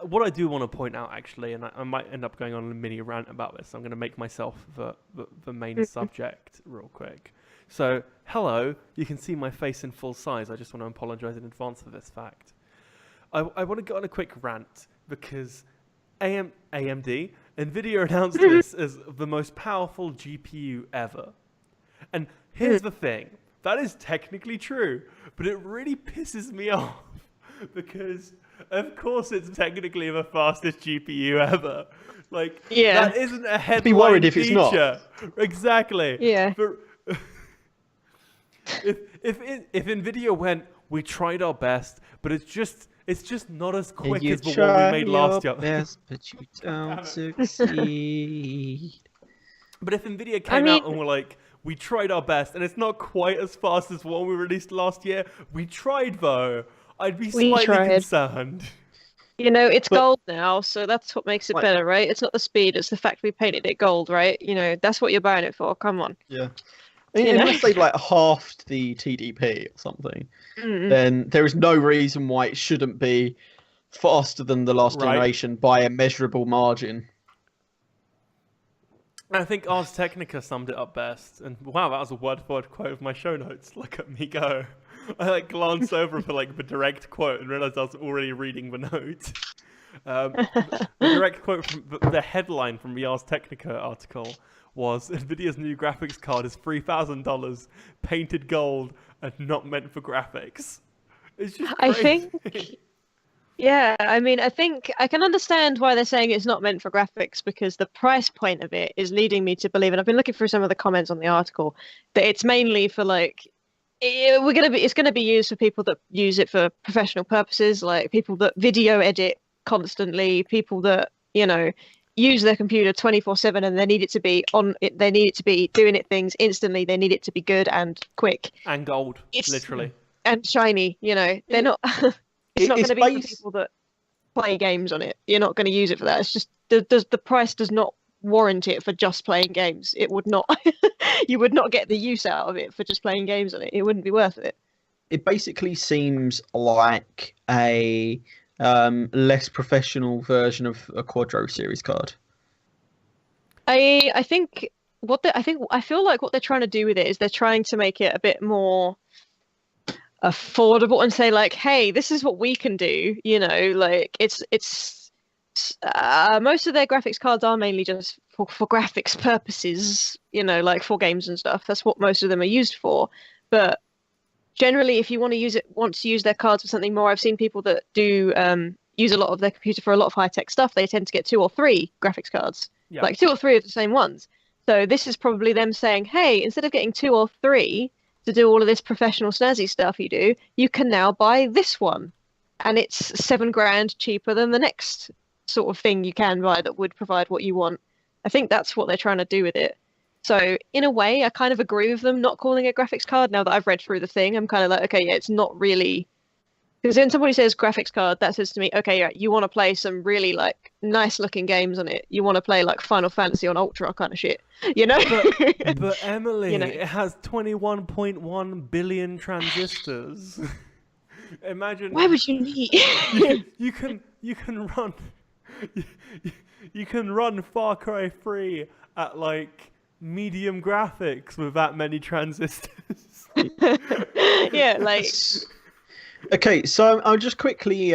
What I do want to point out, actually, and I might end up going on a mini rant about this. I'm going to make myself the main subject real quick. So, hello, you can see my face in full size. I just want to apologize in advance for this fact. I want to go on a quick rant because AMD, NVIDIA announced this as the most powerful GPU ever. And here's the thing. That is technically true, but it really pisses me off because, of course, it's technically the fastest GPU ever. Like, that isn't a headline Be worried if feature. it's not. Exactly. Yeah. But if NVIDIA went, we tried our best, but it's just not as quick as the one we made last year. Best, but you don't succeed. But if NVIDIA came out and were like, we tried our best, and it's not quite as fast as the one we released last year, we tried though, I'd be slightly concerned. You know, it's gold now, so that's what makes it better, right? It's not the speed, it's the fact we painted it gold, right? You know, that's what you're buying it for. Come on. Yeah. Unless they've like halved the TDP or something, then there is no reason why it shouldn't be faster than the last generation by a measurable margin. I think Ars Technica summed it up best. And wow, that was a word-for-word quote of my show notes. Look at me go. I glanced over for the direct quote and realized I was already reading the note. The direct quote from the headline from the Ars Technica article was, NVIDIA's new graphics card is $3,000, painted gold, and not meant for graphics. It's just crazy. I think I think I can understand why they're saying it's not meant for graphics, because the price point of it is leading me to believe, and I've been looking through some of the comments on the article, that it's mainly for it's gonna be used for people that use it for professional purposes, like people that video edit constantly, people that, you know, use their computer 24/7 and they need it to be they need it to be doing things instantly, they need it to be good and quick. And gold, literally. And shiny, you know. They're not it's not going to be for people that play games on it. You're not going to use it for that. It's just the price does not warrant it for just playing games. It would not. You would not get the use out of it for just playing games on it. It wouldn't be worth it. It basically seems like a less professional version of a Quadro series card. I feel like what they're trying to do with it is they're trying to make it a bit more affordable and say like, hey, this is what we can do, you know, like it's most of their graphics cards are mainly just for graphics purposes, you know, like for games and stuff. That's what most of them are used for. But generally, if you want to use their cards for something more, I've seen people that do use a lot of their computer for a lot of high-tech stuff. They tend to get 2 or 3 graphics cards, like 2 or 3 of the same ones. So this is probably them saying, hey, instead of getting 2 or 3 to do all of this professional snazzy stuff you do, you can now buy this one, and it's $7,000 cheaper than the next sort of thing you can buy that would provide what you want. I think that's what they're trying to do with it. So in a way, I kind of agree with them not calling it graphics card. Now that I've read through the thing, I'm kind of like, okay, yeah, it's not really, because when somebody says graphics card, that says to me, okay, yeah, you want to play some really like nice looking games on it. You want to play like Final Fantasy on Ultra kind of shit, you know? But Emily, you know? It has 21.1 billion transistors. Imagine. Why would you need? you can run Far Cry 3 at like medium graphics with that many transistors. Yeah, like Okay, so I'm just quickly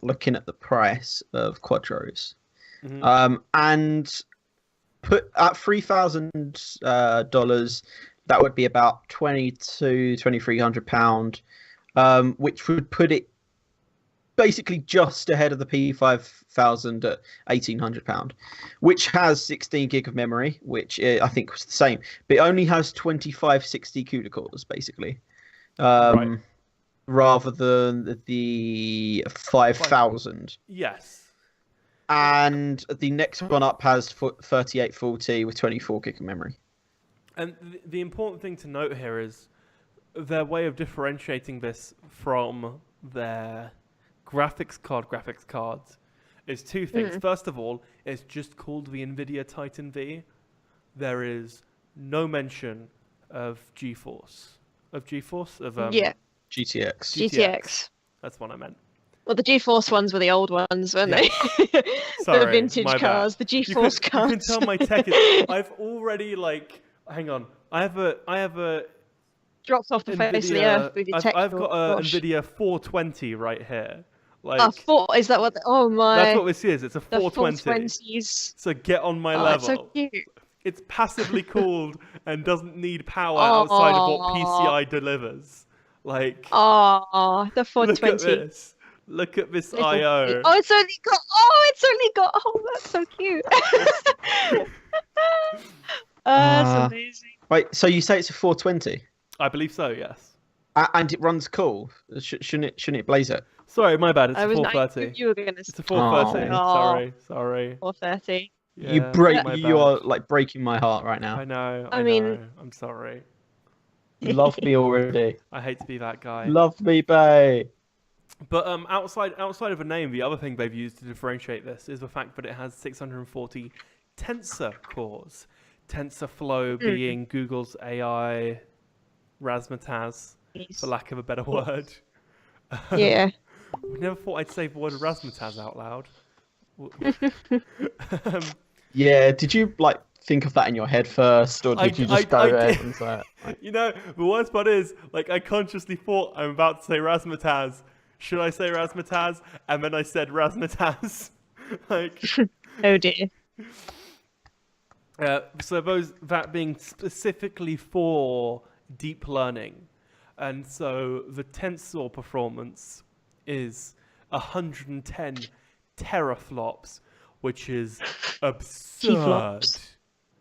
looking at the price of Quadros, and put at $3,000, that would be about £2,300, which would put it basically just ahead of the P5000 at £1,800, which has 16 gig of memory, which I think was the same, but it only has 2560 CUDA cores, basically. Right. Rather than the 5000. Yes. And the next one up has 3840 with 24 gig of memory. And the important thing to note here is their way of differentiating this from their graphics cards is two things. First of all, it's just called the NVIDIA Titan V. There is no mention of GeForce. Yeah. GTX. That's what I meant. Well, the GeForce ones were the old ones, weren't they? Sorry, the vintage my cars, bad. the GeForce cars. You can tell my tech is. I've already hang on. I have a dropped off the face of the earth with your tech. I've got a NVIDIA 420 right here. Is that what? Oh my! That's what this is. It's a 420. 420s. So get on my level. It's so cute. It's passively cooled and doesn't need power outside of what PCI delivers. The 420. Look at this. Look at this I/O. It's only got. Oh, that's so cute. That's amazing. Wait, so you say it's a 420? I believe so. Yes. And it runs cool. Shouldn't it blaze it? Sorry, my bad. It's a 430. You were gonna. It's a 430. Sorry. 430. Yeah, you are like breaking my heart right now. I know. I mean, I'm sorry. Love me already. I hate to be that guy. Love me, bae. But outside of a name, the other thing they've used to differentiate this is the fact that it has 640 tensor cores. TensorFlow being Google's AI razzmatazz, for lack of a better word. Yeah. I never thought I'd say the word razzmatazz out loud. Yeah, did you think of that in your head first, or did you just go ahead and say it? You know, the worst part is, I consciously thought I'm about to say razzmatazz. Should I say razzmatazz? And then I said razzmatazz. Oh dear. So that being specifically for deep learning, and so the tensor performance is 110 teraflops, which is absurd.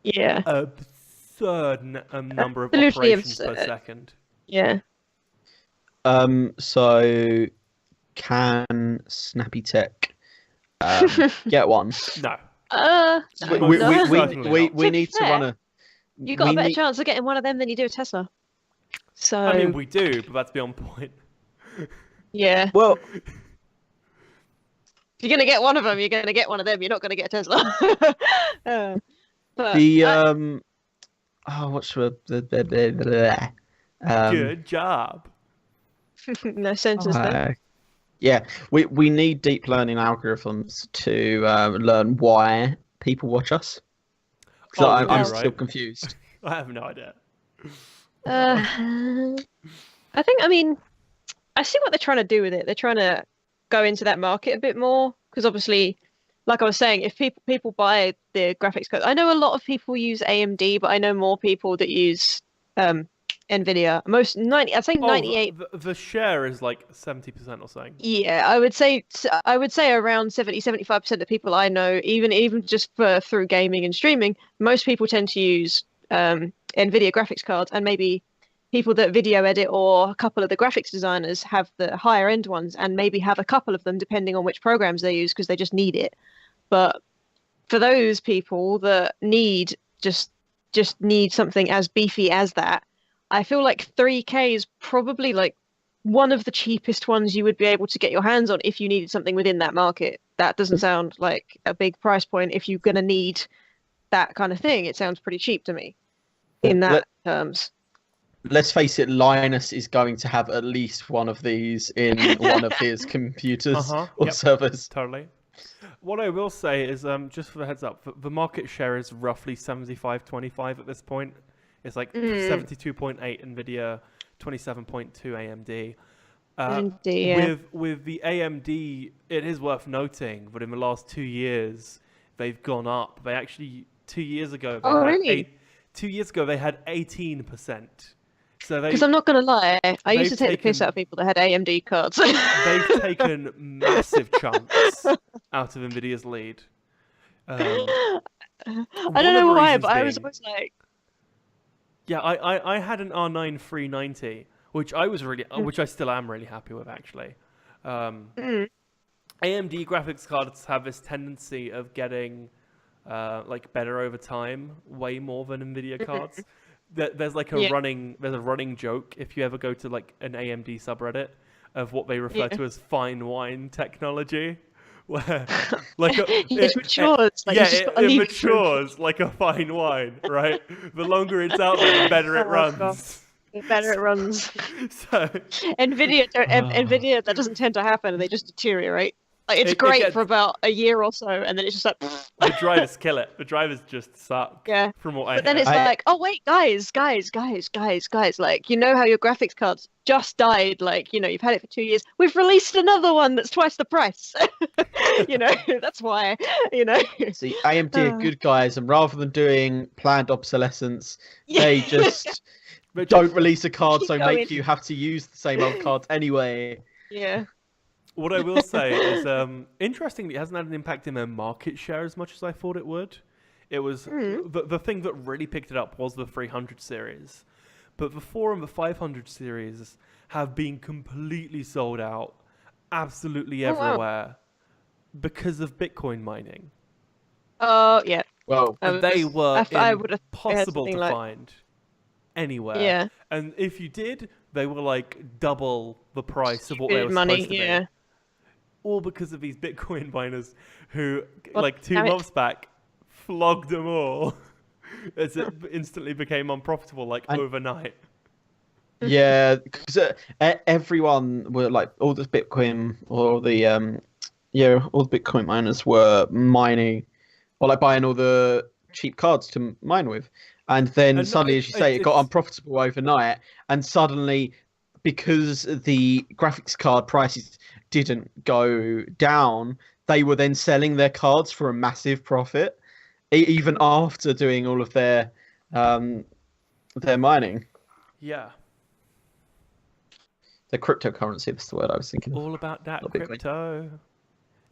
Yeah. Absurd number of Absolutely operations absurd. per second. Yeah. So can Snappy-Tech get one? No. We need to run a. You got a better chance of getting one of them than you do a Tesla. So. I mean, we do, but that's beyond point. Yeah. Well, if you're gonna get one of them, you're gonna get one of them. You're not gonna get a Tesla. But what's the Good job. no sensors there. Yeah, we need deep learning algorithms to learn why people watch us. So I'm still confused. I have no idea. I see what they're trying to do with it. They're trying to go into that market a bit more because obviously, like I was saying, if people buy the graphics card, I know a lot of people use AMD, but I know more people that use NVIDIA. I'd say 98. The share is like 70% or something. Yeah, I would say around 75% of people I know, even just through gaming and streaming, most people tend to use NVIDIA graphics cards, and maybe people that video edit or a couple of the graphics designers have the higher end ones and maybe have a couple of them depending on which programs they use because they just need it. But for those people that just need something as beefy as that, I feel like 3K is probably like one of the cheapest ones you would be able to get your hands on if you needed something within that market. That doesn't sound like a big price point. If you're going to need that kind of thing, it sounds pretty cheap to me in that terms. Let's face it, Linus is going to have at least one of these in one of his computers or servers. Totally. What I will say is, just for the heads up, the market share is roughly 75-25 at this point. It's like 72.8 NVIDIA, 27.2 AMD. Indeed, yeah. With the AMD, it is worth noting that in the last 2 years they've gone up. They actually 2 years ago they Oh, had really? 2 years ago they had 18%. So Because I'm not gonna lie, I used to they've take the piss taken- out of people that had AMD cards. they've taken massive chunks out of Nvidia's lead. I one don't of know the why, reasons but I was being- always like, Yeah, I had an R9 390, which which I still am really happy with actually. AMD graphics cards have this tendency of getting like better over time, way more than Nvidia cards. There's like a running joke if you ever go to like an AMD subreddit of what they refer to as fine wine technology, where like it matures. Like, yeah, you just gotta it leave it for- matures like a fine wine, right? The longer it's out there, the better it Oh, runs. God. The better it runs. So Nvidia, that doesn't tend to happen, and they just deteriorate. Like it's It great gets- for about a year or so, and then it's just like, the drivers kill it. The drivers just suck. yeah. From what I But then hear. it's like, oh wait, guys, like, you know how your graphics cards just died, like, you know, you've had it for 2 years. We've released another one that's twice the price. You know, that's why, you know. See, AMD are good guys, and rather than doing planned obsolescence, Yeah. they just They don't release a card, Keep so going. make you have to use the same old cards anyway. Yeah. What I will say is, interestingly, it hasn't had an impact in their market share as much as I thought it would. It was the thing that really picked it up was the 300 series, but the 4 and the 500 series have been completely sold out, absolutely Oh, wow. everywhere, because of Bitcoin mining. Oh, yeah. Well, And they were I would've impossible something to like- find anywhere. Yeah. And if you did, they were like double the price of what they were Money, supposed to yeah. be. All because of these Bitcoin miners who, Well, like 2 damn it. months back, flogged them all as it instantly became unprofitable, like And- overnight. yeah, because everyone were like all the Bitcoin or the all the Bitcoin miners were mining or like buying all the cheap cards to mine with, and then And no, suddenly, as you say, it got it's- unprofitable overnight, and suddenly because the graphics card prices didn't go down, they were then selling their cards for a massive profit, even after doing all of their mining. Yeah. The cryptocurrency, that's the word I was thinking of. All about that Not Bitcoin. crypto.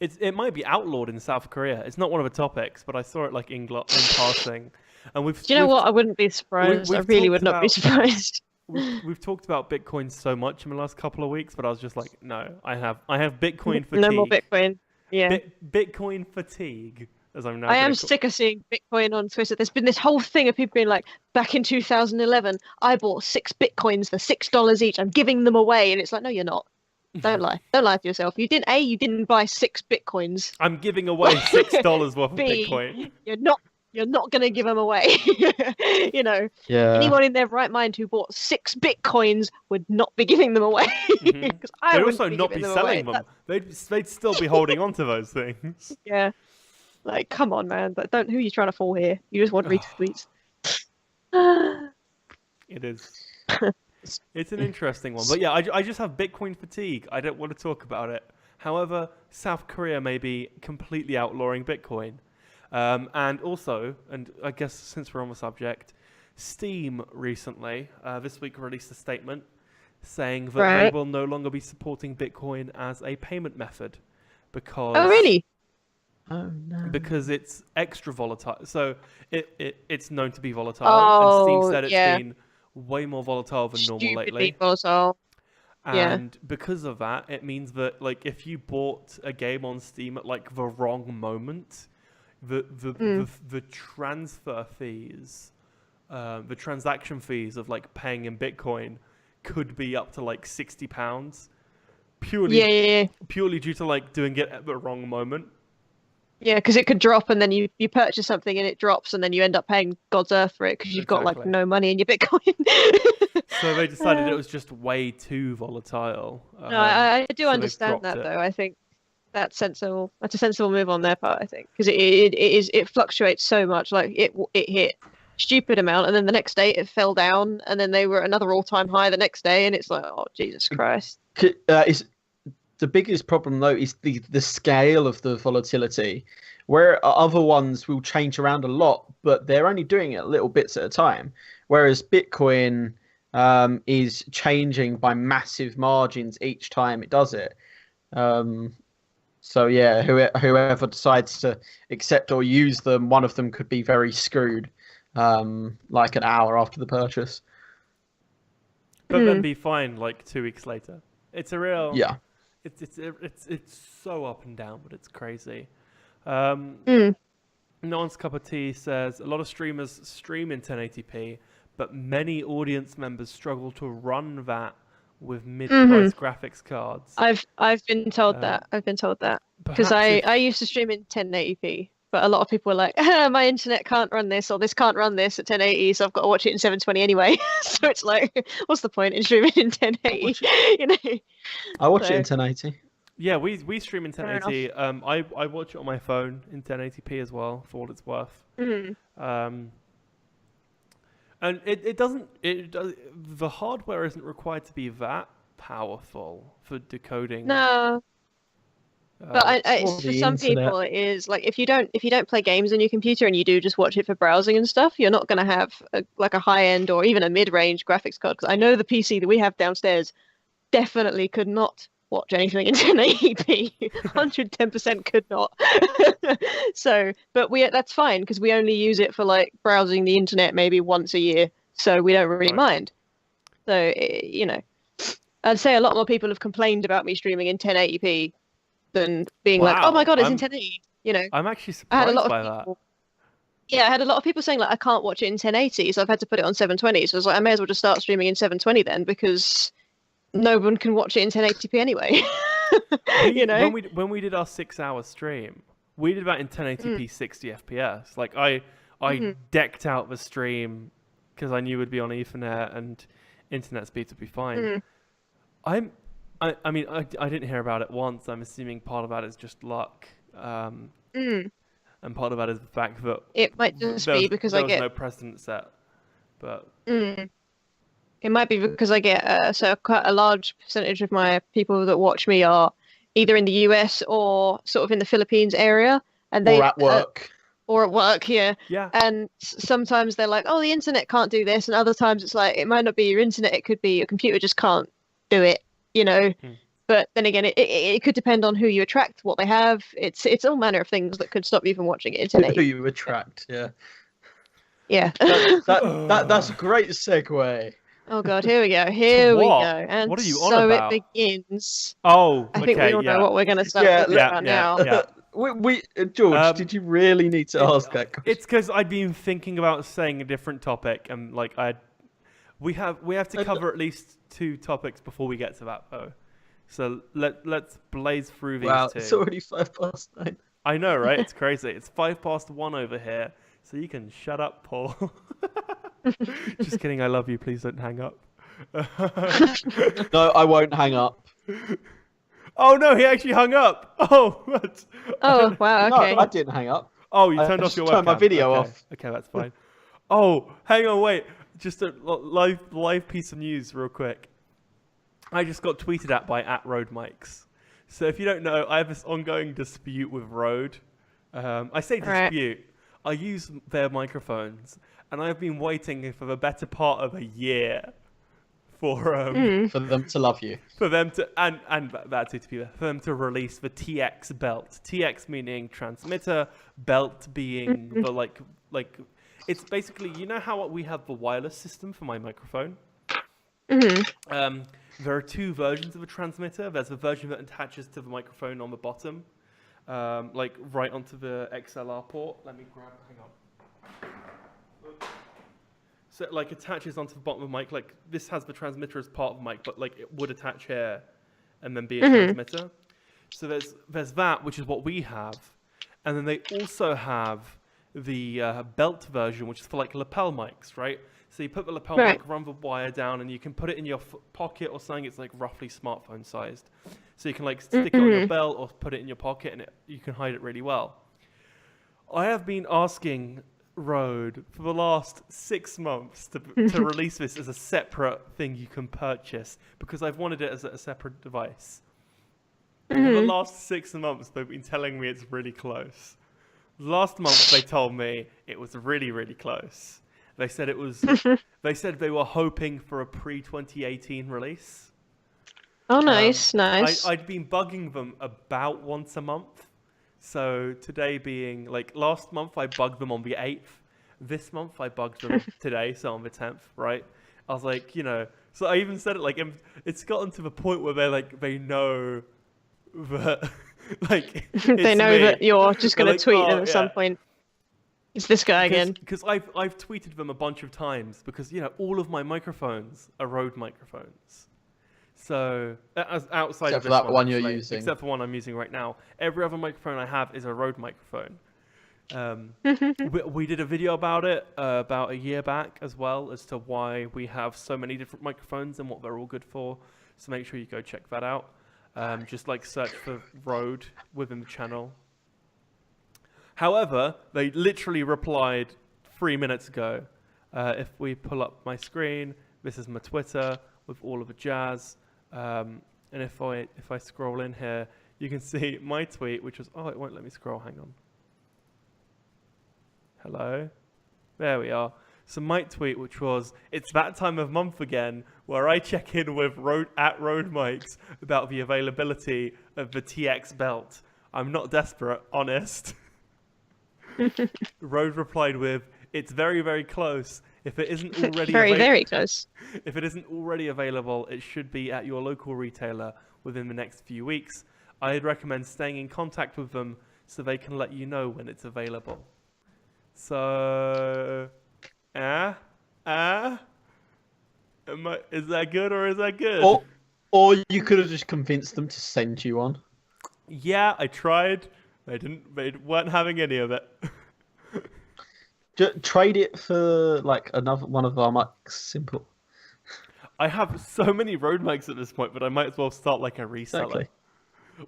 It might be outlawed in South Korea. It's not one of the topics, but I saw it like in passing. And Do you know what? I wouldn't be surprised. I we've really talked would not be about- surprised. We've talked about Bitcoin so much in the last couple of weeks, but I was just like, no, I have Bitcoin fatigue. No more Bitcoin. Yeah. Bitcoin fatigue, as I'm now. I gonna am call- sick of seeing Bitcoin on Twitter. There's been this whole thing of people being like, back in 2011, I bought 6 Bitcoins for $6 each. I'm giving them away. And it's like, no, you're not. Don't lie. Don't lie to yourself. You didn't buy 6 Bitcoins. I'm giving away $6 worth of B, Bitcoin. You're not going to give them away. You know, Yeah. anyone in their right mind who bought 6 Bitcoins would not be giving them away. Mhm. 'Cause I They'd wouldn't also not be giving selling away. them. They'd still be holding on to those things. Yeah. Like, come on, man. Like, who are you trying to fool here? You just want retweets. It is. It's an interesting one, but yeah, I just have Bitcoin fatigue. I don't want to talk about it. However, South Korea may be completely outlawing Bitcoin, and also, and I guess since we're on the subject, Steam recently this week released a statement saying that they Right. will no longer be supporting Bitcoin as a payment method because Oh, really? Oh no. because it's extra volatile. So it's known to be volatile, Oh, and Steam said it's yeah. been way more volatile than normal Stupidly lately. volatile. Yeah. And because of that, it means that like if you bought a game on Steam at like the wrong moment, the transfer fees, the transaction fees of like paying in Bitcoin could be up to like £60 purely Yeah. purely due to like doing it at the wrong moment. Yeah, because it could drop and then you purchase something and it drops and then you end up paying God's earth for it because you've got like Exactly. no money in your Bitcoin. So they decided it was just way too volatile. No, I do so they've understand dropped that it. though. I think that's sensible. That's a sensible move on their part. I think because it fluctuates so much. Like it hit stupid amount and then the next day it fell down and then they were at another all-time high the next day and it's like, oh Jesus Christ. Is the biggest problem though is the scale of the volatility, where other ones will change around a lot, but they're only doing it little bits at a time. Whereas Bitcoin is changing by massive margins each time it does it. So yeah, whoever decides to accept or use them, one of them could be very screwed, like an hour after the purchase. But then be fine like 2 weeks later. It's a real Yeah. It's so up and down, but it's crazy. Non's Cup of Tea says a lot of streamers stream in 1080p, but many audience members struggle to run that with mid-price graphics cards. I've been told that. I've been told that because I used to stream in 1080p, but a lot of people were like, my internet can't run this, or this can't run this at 1080, so I've got to watch it in 720 anyway. So it's like, what's the point in streaming in 1080? You know. I watch it in 1080. Yeah, we stream in 1080. I watch it on my phone in 1080p as well, for what it's worth. And the hardware isn't required to be that powerful for decoding. No. But for some people, it is like if you don't play games on your computer and you do just watch it for browsing and stuff, you're not going to have a high end or even a mid range graphics card. Because I know the PC that we have downstairs definitely could not watch anything in 1080p. 110% could not. So, but that's fine because we only use it for like browsing the internet maybe once a year, so we don't really mind. So I'd say a lot more people have complained about me streaming in 1080p than being like, oh my god, it's in 1080. I'm actually surprised by that. Yeah, I had a lot of people saying like I can't watch it in 1080, so I've had to put it on 720. So I was like, I may as well just start streaming in 720 then, because no one can watch it in 1080p anyway. When we did our 6-hour stream, we did that in 1080p 60 FPS. Like I decked out the stream because I knew it would be on Ethernet and internet speeds would be fine. I mean, I didn't hear about it once. I'm assuming part of that is just luck, and part of that is the fact that it might just be because there was no precedent set. But it might be because I get so quite a large percentage of my people that watch me are either in the US or sort of in the Philippines area, and they or at work. Or at work, yeah. And sometimes they're like, "Oh, the internet can't do this," and other times it's like it might not be your internet; it could be your computer just can't do it. But then again, it could depend on who you attract, what they have. It's all manner of things that could stop you from watching it. Who you attract, yeah. That's a great segue. Oh god, here we go. Here we go. And what are you on so about? It begins. Oh, I think we all know what we're going to start talking about now. George, did you really need to ask that question? It's because I'd been thinking about saying a different topic, and like we have to cover at least 2 topics before we get to that though. So let's blaze through these 2. It's already 9:05. I know, right? It's crazy. It's 1:05 over here, so you can shut up, Paul. Just kidding. I love you. Please don't hang up. No, I won't hang up. Oh no, he actually hung up. Oh, what? Oh wow. Okay. No, I didn't hang up. Oh, you turned off your webcam. Turned my video off. Okay, that's fine. Oh, hang on, wait. Just a live piece of news, real quick. I just got tweeted at by @RodeMikes. So if you don't know, I have this ongoing dispute with Rode. I say dispute. I use their microphones, and I've been waiting for the better part of a year for them to love you. For them to and that too, to be there, for them to release the TX belt. TX meaning transmitter, belt being the like it's basically, you know how we have the wireless system for my microphone? There are 2 versions of a transmitter. There's a version that attaches to the microphone on the bottom, like right onto the XLR port. Let me grab, hang on. So it like attaches onto the bottom of the mic. Like this has the transmitter as part of the mic, but like it would attach here and then be a transmitter. So there's that, which is what we have. And then they also have the belt version, which is for like lapel mics, right? So you put the lapel mic, run the wire down, and you can put it in your pocket or something. It's like roughly smartphone sized. So you can like stick it on your belt or put it in your pocket, and you can hide it really well. I have been asking Rode for the last 6 months to release this as a separate thing you can purchase because I've wanted it as a separate device. For the last 6 months, they've been telling me it's really close. Last month, they told me it was really, really close. They said it was. They said they were hoping for a pre-2018 release. Oh, nice. I'd been bugging them about once a month. So today being like last month, I bugged them on the 8th. This month, I bugged them today, so on the 10th, right? I was like, so I even said it like it's gotten to the point where they know that like they know me. that you're just going to tweet them at some yeah. point. It's this guy again. Because I've tweeted them a bunch of times because all of my microphones are Rode microphones. So outside Except of for this that one you're actually, using. except for one I'm using right now, every other microphone I have is a Rode microphone. We did a video about it about a year back as well as to why we have so many different microphones and what they're all good for. So make sure you go check that out. Just like search for Rode within the channel. However, they literally replied 3 minutes ago. If we pull up my screen, this is my Twitter with all of the jazz. And if I scroll in here, you can see my tweet, which was, it won't let me scroll, hang on. Hello? There we are. So my tweet, which was, it's that time of month again, where I check in with Rode Mics about the availability of the TX belt. I'm not desperate, honest. Rode replied with, it's very, very close. If it isn't already very close. If it isn't already available, it should be at your local retailer within the next few weeks. I'd recommend staying in contact with them so they can let you know when it's available. So, is that good or is that good? Or you could have just convinced them to send you one. Yeah, I tried. They weren't having any of it. Just trade it for like another one of our mics. Simple. I have so many Rode mics at this point, but I might as well start like a reseller. Exactly.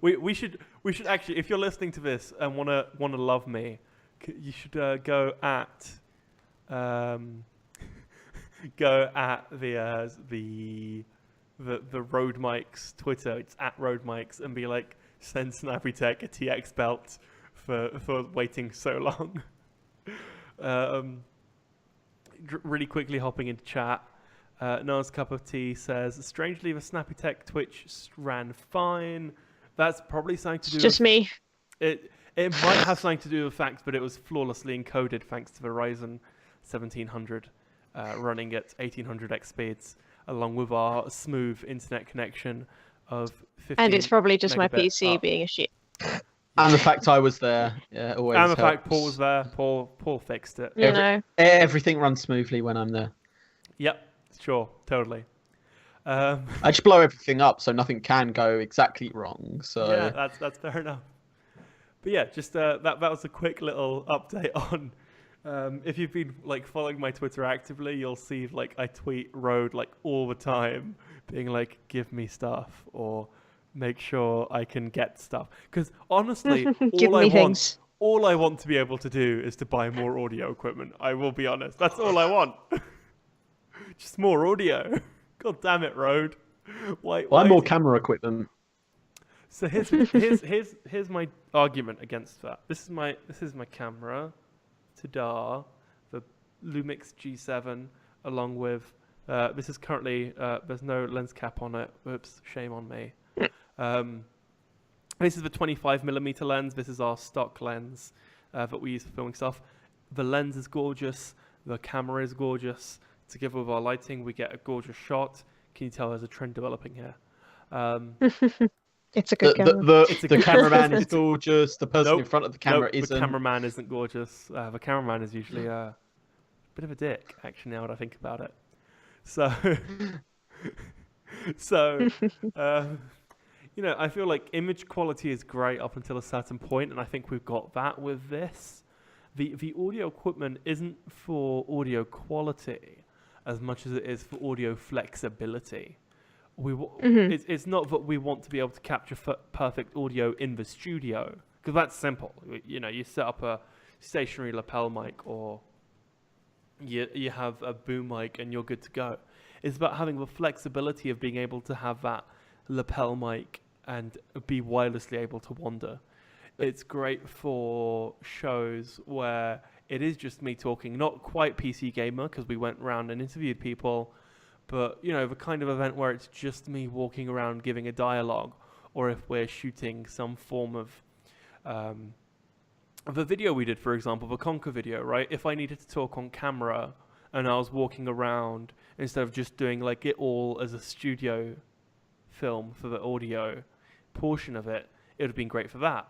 We should actually, if you're listening to this and wanna love me, you should go at the Rode Mics Twitter. It's at Rode Mics and be like, send Snappy-Tech a TX belt for waiting so long. Really quickly hopping into chat. Noah's Cup of Tea says, strangely the Snappy-Tech Twitch ran fine. That's probably something to do just me. It might have something to do with the fact that it was flawlessly encoded thanks to the Ryzen 1700 running at 1800x speeds, along with our smooth internet connection of 15 And it's probably just my PC up. being a shit. And the fact I was there, always and the helps. fact Paul was there. Paul fixed it. Everything runs smoothly when I'm there. Yep, sure, totally. I just blow everything up so nothing can go exactly wrong. So yeah, that's fair enough. But yeah, just that was a quick little update on. If you've been like following my Twitter actively, you'll see like I tweet Rode like all the time, being like, "Give me stuff," or "Make sure I can get stuff." Because honestly, all I want to be able to do is to buy more audio equipment. I will be honest. That's all I want. Just more audio. God damn it, Rode. Why more camera equipment. So here's my argument against that. This is my camera, Ta-da, the Lumix G7, along with this is currently there's no lens cap on it. Oops, shame on me. This is the 25mm lens. This is our stock lens that we use for filming stuff. The lens is gorgeous. The camera is gorgeous. Together with our lighting, we get a gorgeous shot. Can you tell there's a trend developing here? It's a good camera. The cameraman is gorgeous. The person in front of the camera isn't. The cameraman isn't gorgeous. The cameraman is usually a bit of a dick, actually, now that I think about it. So, I feel like image quality is great up until a certain point, and I think we've got that with this. The audio equipment isn't for audio quality as much as it is for audio flexibility. It's not that we want to be able to capture perfect audio in the studio, because that's simple. You set up a stationary lapel mic or you have a boom mic and you're good to go. It's about having the flexibility of being able to have that lapel mic and be wirelessly able to wander. It's great for shows where it is just me talking, not quite PC gamer because we went around and interviewed people, but the kind of event where it's just me walking around giving a dialogue, or if we're shooting some form of the video we did, for example, the Conquer video, right? If I needed to talk on camera and I was walking around instead of just doing like it all as a studio film for the audio portion of it, it would have been great for that.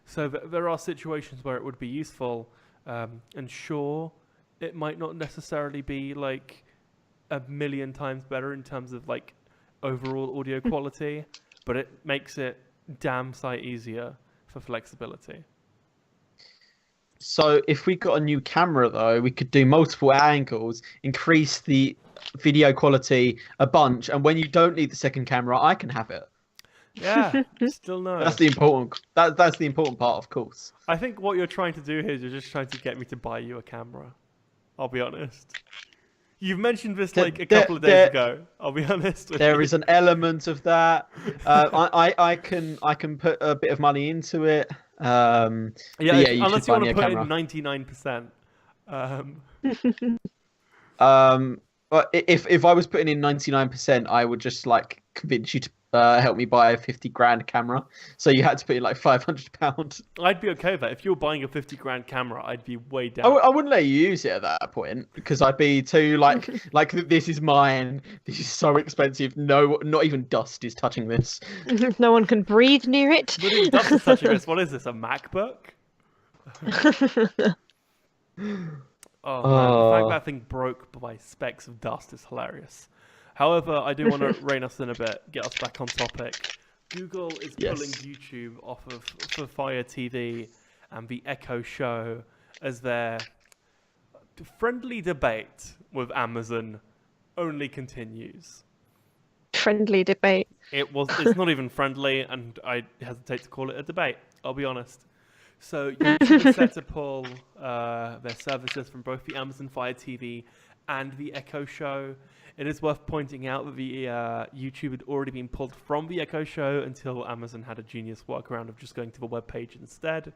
So there are situations where it would be useful, and sure, it might not necessarily be like a million times better in terms of like overall audio quality, but it makes it damn sight easier for flexibility. So if we got a new camera though, we could do multiple angles, increase the video quality a bunch, and when you don't need the second camera, I can have it. Yeah, still no. That's the important. That's the important part, of course. I think what you're trying to do here is you're just trying to get me to buy you a camera. I'll be honest. You've mentioned this like a couple of days ago. I'll be honest with you. There is an element of that. I can put a bit of money into it. Yeah, you unless should you buy me want to a put camera. in 99%. But if I was putting in 99%, I would just like convince you to help me buy a 50 grand camera. So you had to put in like £500. I'd be okay with that. If you were buying a 50 grand camera, I'd be way down. I wouldn't let you use it at that point because I'd be too like this is mine. This is so expensive. No, not even dust is touching this. No one can breathe near it. Not even dust is touching this. What is this? A MacBook? Oh man, the fact that thing broke by specks of dust is hilarious. However, I do want to rein us in a bit, get us back on topic. Google is pulling YouTube off of for Fire TV and the Echo Show as their friendly debate with Amazon only continues. Friendly debate. It's not even friendly, and I hesitate to call it a debate, I'll be honest. So YouTube is set to pull their services from both the Amazon Fire TV and the Echo Show. It is worth pointing out that the YouTube had already been pulled from the Echo Show until Amazon had a genius workaround of just going to the web page instead.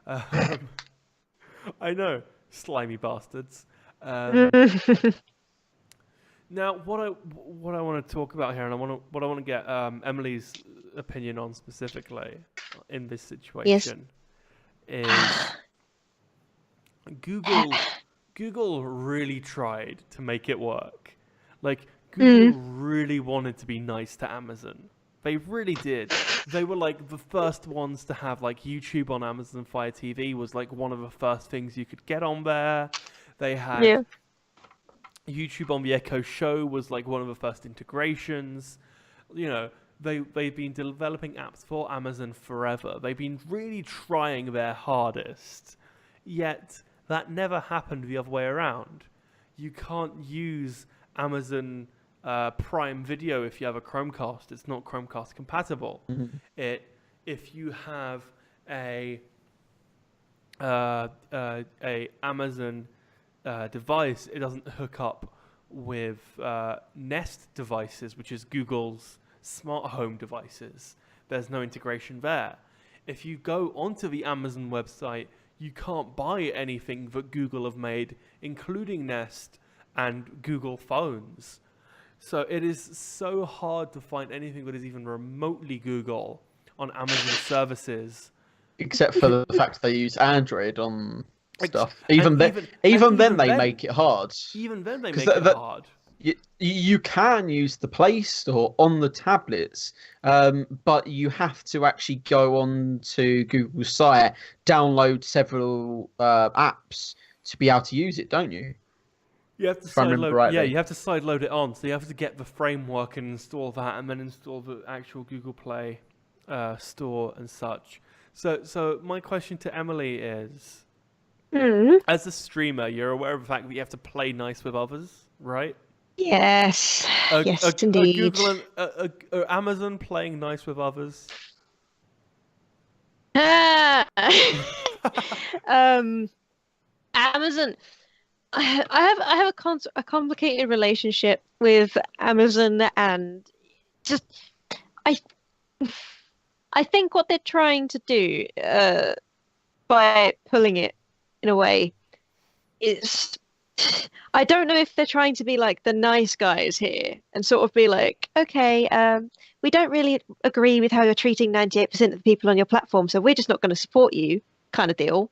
I know, slimy bastards. Now, what I want to talk about here, and what I want to get Emily's opinion on specifically in this situation, is Google really tried to make it work. Like, Google really wanted to be nice to Amazon. They really did. They were like the first ones to have like YouTube on Amazon Fire TV was like one of the first things you could get on there. They had YouTube on the Echo Show was like one of the first integrations. They've been developing apps for Amazon forever. They've been really trying their hardest. Yet that never happened the other way around. You can't use Amazon Prime Video if you have a Chromecast. It's not Chromecast compatible. If you have a Amazon device, it doesn't hook up with Nest devices, which is Google's smart home devices. There's no integration there. If you go onto the Amazon website, you can't buy anything that Google have made, including Nest and Google phones. So it is so hard to find anything that is even remotely Google on Amazon services. Except for the fact they use Android on stuff. Even then they make it hard. Even then they make it hard. You can use the Play Store on the tablets, but you have to actually go on to Google's site, download several apps to be able to use it, don't you? You have to you have to sideload it on. So you have to get the framework and install that, and then install the actual Google Play store and such. So my question to Emily is, as a streamer, you're aware of the fact that you have to play nice with others, right? Yes. Yes, indeed. Google and Amazon playing nice with others? Amazon. I have a complicated relationship with Amazon, and just I I think what they're trying to do by pulling it in a way is, I don't know if they're trying to be like the nice guys here and sort of be like, okay, we don't really agree with how you're treating 98% of the people on your platform, so we're just not going to support you, kind of deal,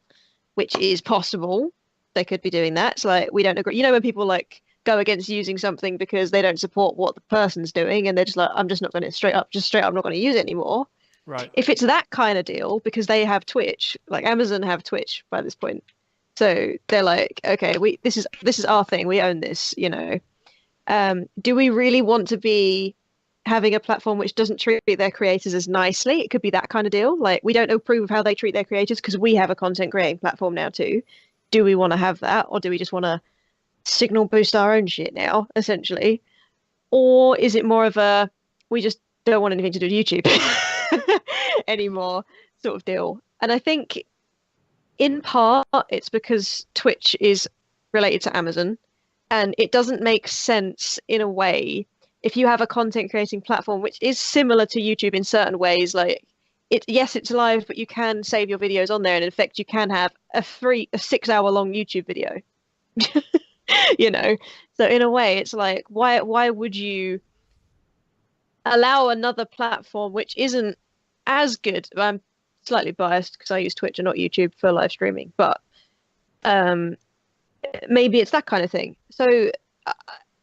which is possible. They could be doing that. It's like, we don't agree. You know, when people like go against using something because they don't support what the person's doing, and they're just like, I'm just not going to straight up not going to use it anymore. Right. If it's that kind of deal, because they have Twitch, like Amazon have Twitch by this point, so they're like, okay, this is our thing, we own this, you know. Do we really want to be having a platform which doesn't treat their creators as nicely? It could be that kind of deal. Like, we don't approve of how they treat their creators because we have a content creating platform now too. Do we want to have that, or do we just want to signal boost our own shit now, essentially? Or is it more of a, we just don't want anything to do with YouTube anymore sort of deal? And I think in part it's because Twitch is related to Amazon, and it doesn't make sense in a way if you have a content creating platform which is similar to YouTube in certain ways. Like, yes, it's live, but you can save your videos on there, and in effect you can have a 6-hour long YouTube video. You know, so in a way it's like, why would you allow another platform which isn't as good? I'm slightly biased because I use Twitch and not YouTube for live streaming, but maybe it's that kind of thing. So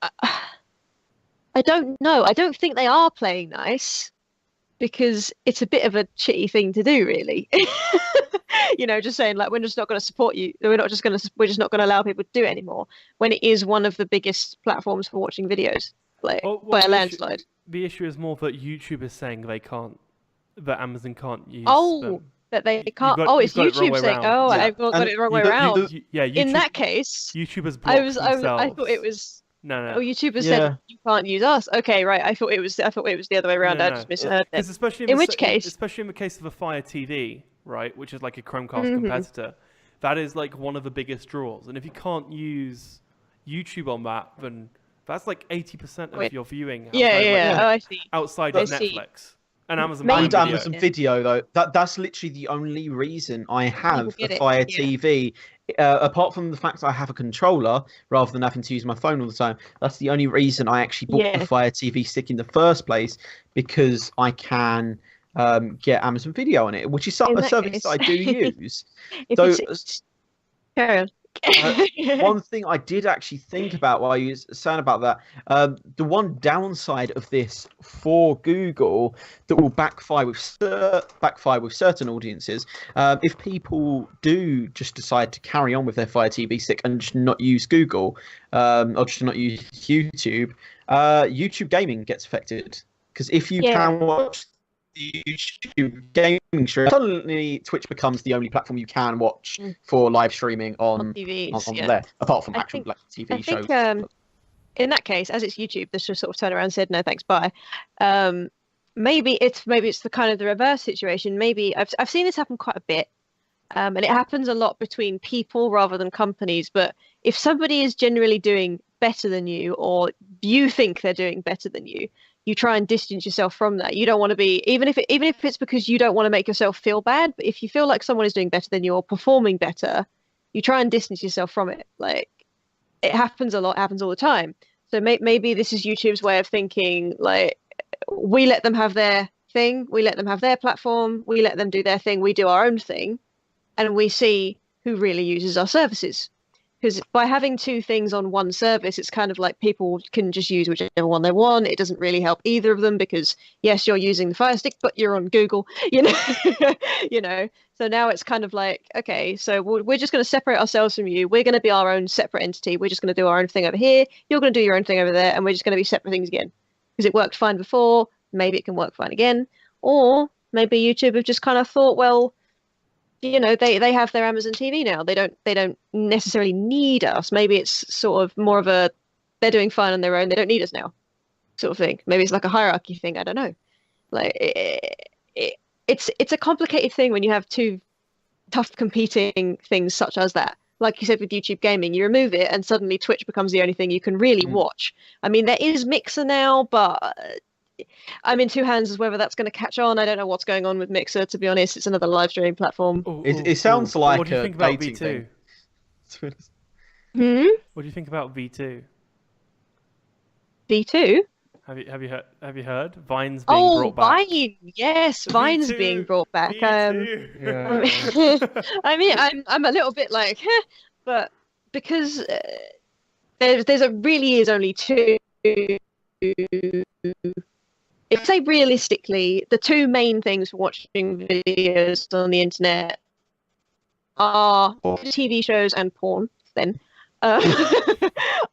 I don't know. I don't think they are playing nice, because it's a bit of a shitty thing to do, really. You know, just saying like, we're just not going to support you. We're just not going to allow people to do it anymore, when it is one of the biggest platforms for watching videos, like by a landslide. The issue is more that YouTube is saying they can't, that Amazon can't use them. That they can't. It's YouTube saying, I've got it the wrong way around. YouTube, in that case, YouTube has blocked themselves. I thought it was. No. Oh, YouTube has said you can't use us. Okay, right. I thought it was the other way around. I just misheard it. Especially in the case of a Fire TV, right, which is like a Chromecast competitor, that is like one of the biggest draws. And if you can't use YouTube on that, then that's like 80% of your viewing. I see. Outside of Netflix and Amazon and Video. Amazon Video, though, that's literally the only reason I have a Fire TV. Apart from the fact I have a controller rather than having to use my phone all the time, that's the only reason I actually bought the Fire TV stick in the first place, because I can get Amazon Video on it, which is a service that I do use. Carry on. One thing I did actually think about while you were saying about that, the one downside of this for Google that will backfire with certain audiences, if people do just decide to carry on with their Fire TV stick and just not use Google, or just not use YouTube, YouTube gaming gets affected. Because if you can watch YouTube gaming show, suddenly Twitch becomes the only platform you can watch for live streaming on there, apart from actual TV shows. In that case, as it's YouTube, they just sort of turned around and said, no thanks, bye. Maybe it's the kind of the reverse situation. Maybe I've seen this happen quite a bit, and it happens a lot between people rather than companies. But if somebody is generally doing better than you, or you think they're doing better than you, you try and distance yourself from that. You don't want to be, even if it's because you don't want to make yourself feel bad, but if you feel like someone is doing better than you or performing better, you try and distance yourself from it. Like, it happens a lot, happens all the time. So maybe this is YouTube's way of thinking, like, we let them have their thing, we let them have their platform, we let them do their thing, we do our own thing, and we see who really uses our services. Because by having two things on one service, it's kind of like people can just use whichever one they want. It doesn't really help either of them, because yes, you're using the Fire Stick, but you're on Google, you know. So now it's kind of like, okay, so we're just going to separate ourselves from you. We're going to be our own separate entity. We're just going to do our own thing over here. You're going to do your own thing over there, and we're just going to be separate things again. Because it worked fine before, maybe it can work fine again. Or maybe YouTube have just kind of thought, well, you know, they have their Amazon TV now. They don't necessarily need us. Maybe it's sort of more of a, they're doing fine on their own, they don't need us now, sort of thing. Maybe it's like a hierarchy thing. I don't know. Like, it's a complicated thing when you have two tough competing things such as that. like you said with YouTube gaming, you remove it and suddenly Twitch becomes the only thing you can really watch. I mean, there is Mixer now, but I'm in two hands as whether that's going to catch on. I don't know what's going on with Mixer, to be honest. It's another live streaming platform. It sounds like what do you think about V2? What do you think about V2? V2? Have you heard? Vine's being brought back. Vine, yes, Vine's V2, being brought back. V2. I mean, I'm a little bit like, but because really is only two. If say realistically, the two main things for watching videos on the internet are TV shows and porn. Then are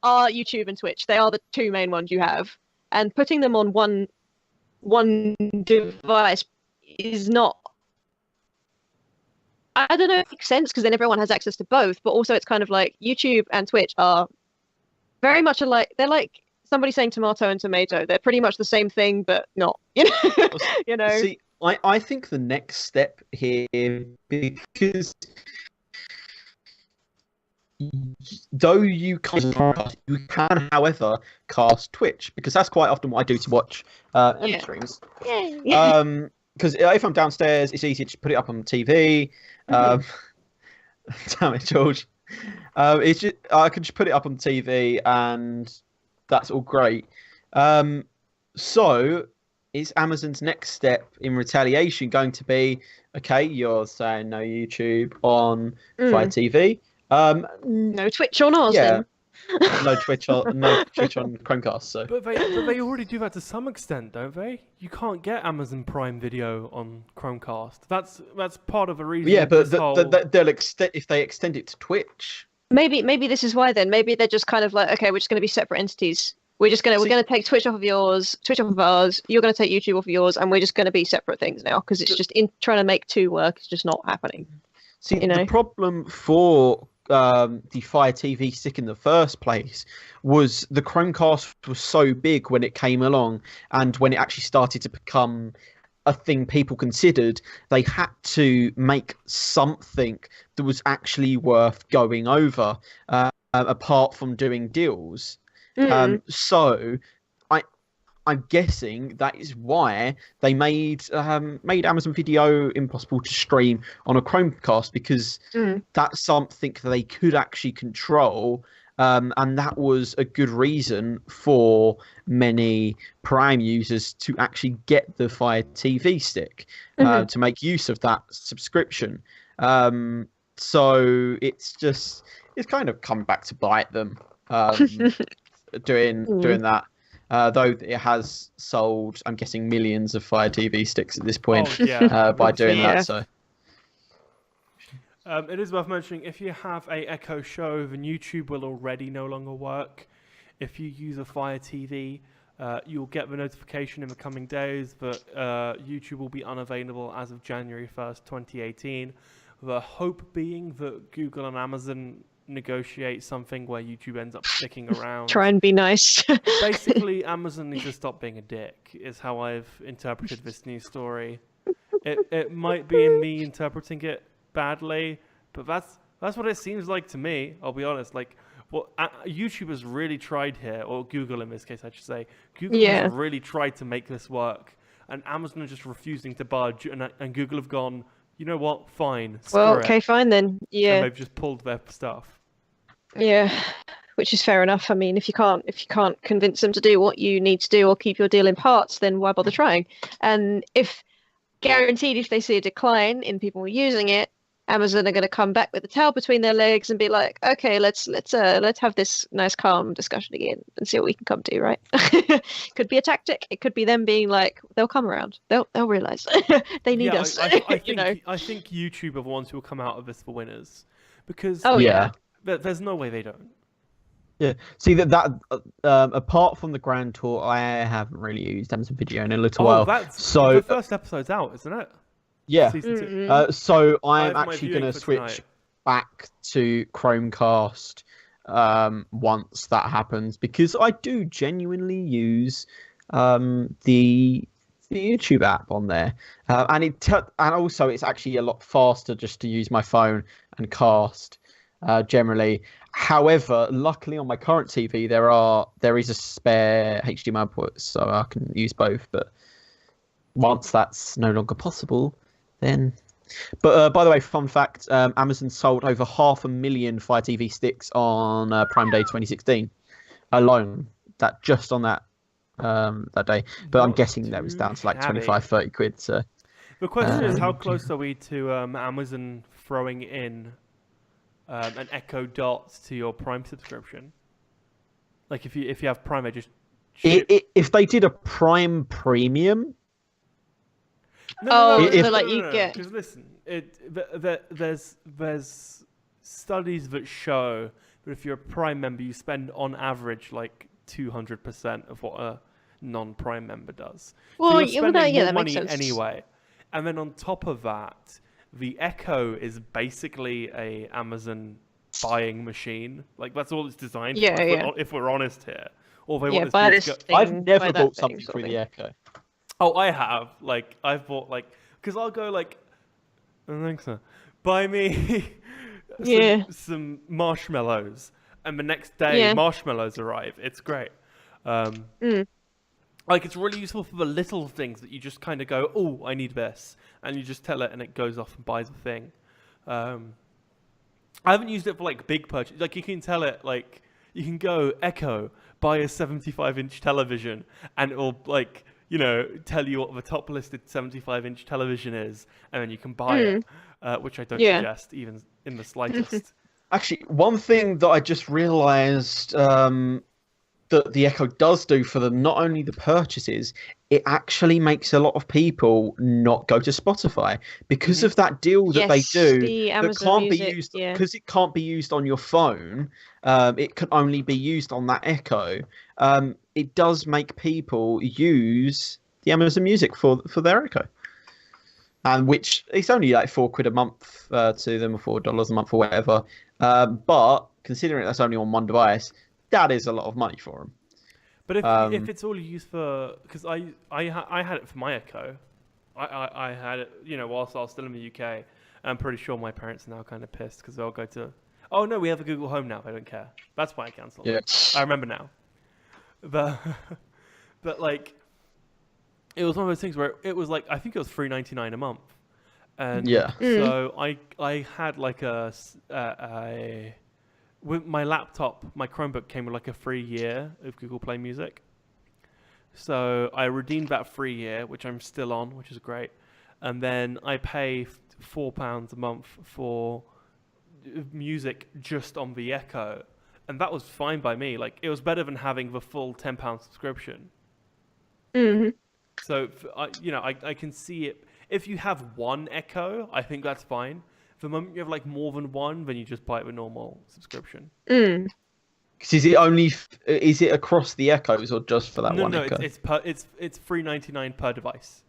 YouTube and Twitch. They are the two main ones you have. And putting them on one device is not. I don't know if it makes sense because then everyone has access to both. But also, it's kind of like YouTube and Twitch are very much alike. They're like somebody saying tomato and tomato. They're pretty much the same thing, but not. You know. See, I think the next step here, because though you can, however, cast Twitch, because that's quite often what I do to watch any streams. Because if I'm downstairs, it's easy to put it up on the TV. Damn it, George. It's just, I can just put it up on the TV, and that's all great. So, is Amazon's next step in retaliation going to be, okay, you're saying no YouTube on Fire TV? No Twitch on ours then. no Twitch on Chromecast. So, but they already do that to some extent, don't they? You can't get Amazon Prime Video on Chromecast. That's part of the reason. Yeah, but they'll extend if they extend it to Twitch. Maybe this is why then. Maybe they're just kind of like, okay, we're just going to be separate entities. We're going to take Twitch off of yours, Twitch off of ours. You're going to take YouTube off of yours, and we're just going to be separate things now because it's just trying to make two work. It's just not happening. See, the problem for the Fire TV stick in the first place was the Chromecast was so big when it came along, and when it actually started to become a thing people considered, they had to make something that was actually worth going over, apart from doing deals. So I'm guessing that is why they made Amazon Video impossible to stream on a Chromecast, because that's something that they could actually control, and that was a good reason for many Prime users to actually get the Fire TV stick, to make use of that subscription. So it's kind of come back to bite them, doing that. Though it has sold, I'm guessing, millions of Fire TV sticks at this point by doing that. So it is worth mentioning, if you have a Echo Show, then YouTube will already no longer work. If you use a Fire TV, you'll get the notification in the coming days that YouTube will be unavailable as of January 1st, 2018. The hope being that Google and Amazon negotiate something where YouTube ends up sticking around. Try and be nice. Basically, Amazon needs to stop being a dick, is how I've interpreted this news story. It might be in me interpreting it badly, but that's what it seems like to me. I'll be honest. Like, what YouTube has really tried here, or Google in this case, I should say. Google has really tried to make this work, and Amazon are just refusing to budge, and Google have gone, you know what? Fine. Well, okay, fine then. Yeah. And they've just pulled their stuff. Yeah, which is fair enough. I mean, if you can't convince them to do what you need to do or keep your deal in parts, then why bother trying? And if guaranteed, if they see a decline in people using it, Amazon are going to come back with the tail between their legs and be like, okay, let's have this nice calm discussion again and see what we can come to, right? Could be a tactic. It could be them being like, they'll come around. They'll realize they need us. I think YouTube are the ones who will come out of this the winners, because there's no way they don't. Yeah. See that apart from the Grand Tour, I haven't really used Amazon Video in a little while. So the first episode's out, isn't it? Yeah. Season 2. So I'm actually going to switch back to Chromecast once that happens, because I do genuinely use the YouTube app on there, and also it's actually a lot faster just to use my phone and cast. generally. However, luckily on my current TV there is a spare HDMI port, so I can use both. But once that's no longer possible, then. But by the way, fun fact: Amazon sold over 500,000 Fire TV sticks on Prime Day 2016 alone. That just on that day. But I'm guessing that was down to like 25, 30 quid. So the question is, how close are we to Amazon throwing in an Echo Dot to your Prime subscription? Like if you have Prime, if they did a Prime Premium. No, you get. Because listen, there's studies that show that if you're a Prime member, you spend on average like 200% of what a non-Prime member does. Well, so you're spending more that money makes sense. anyway. And then on top of that, the Echo is basically a Amazon buying machine. Like that's all it's designed for. If we're honest here, all they want is to go. I've never bought something through the Echo. Oh, I have. Like I've bought because I'll go like, Alexa, buy me some marshmallows, and the next day marshmallows arrive. It's great. Like it's really useful for the little things that you just kind of go, oh, I need this, and you just tell it, and it goes off and buys the thing. I haven't used it for like big purchases. Like you can tell it, like you can go Echo, buy a 75-inch television, and it'll like tell you what the top listed 75-inch television is, and then you can buy it, which I don't suggest even in the slightest. Actually, one thing that I just realised that the Echo does do for them, not only the purchases, it actually makes a lot of people not go to Spotify because of that deal that they do that can't be used because it can't be used on your phone. It can only be used on that Echo. It does make people use the Amazon Music for their Echo, and which it's only like £4 a month to them, or $4 a month or whatever. But considering that's only on one device, that is a lot of money for them. But if it's all used for, because I had it for my Echo, I had it whilst I was still in the UK. I'm pretty sure my parents are now kind of pissed because they'll go to, oh no, we have a Google Home now. I don't care. That's why I cancelled. Yeah, I remember now. But like, it was one of those things where it was like I think it was $3.99 a month, and so I had like with my laptop, my Chromebook came with like a free year of Google Play Music. So I redeemed that free year, which I'm still on, which is great. And then I pay £4 a month for music just on the Echo. And that was fine by me. Like it was better than having the full £10 subscription. Mm-hmm. So, I can see it. If you have one Echo, I think that's fine. The moment you have like more than one, then you just buy it with normal subscription. Is it across the Echoes or just for that one Echo? It's $3.99 per device.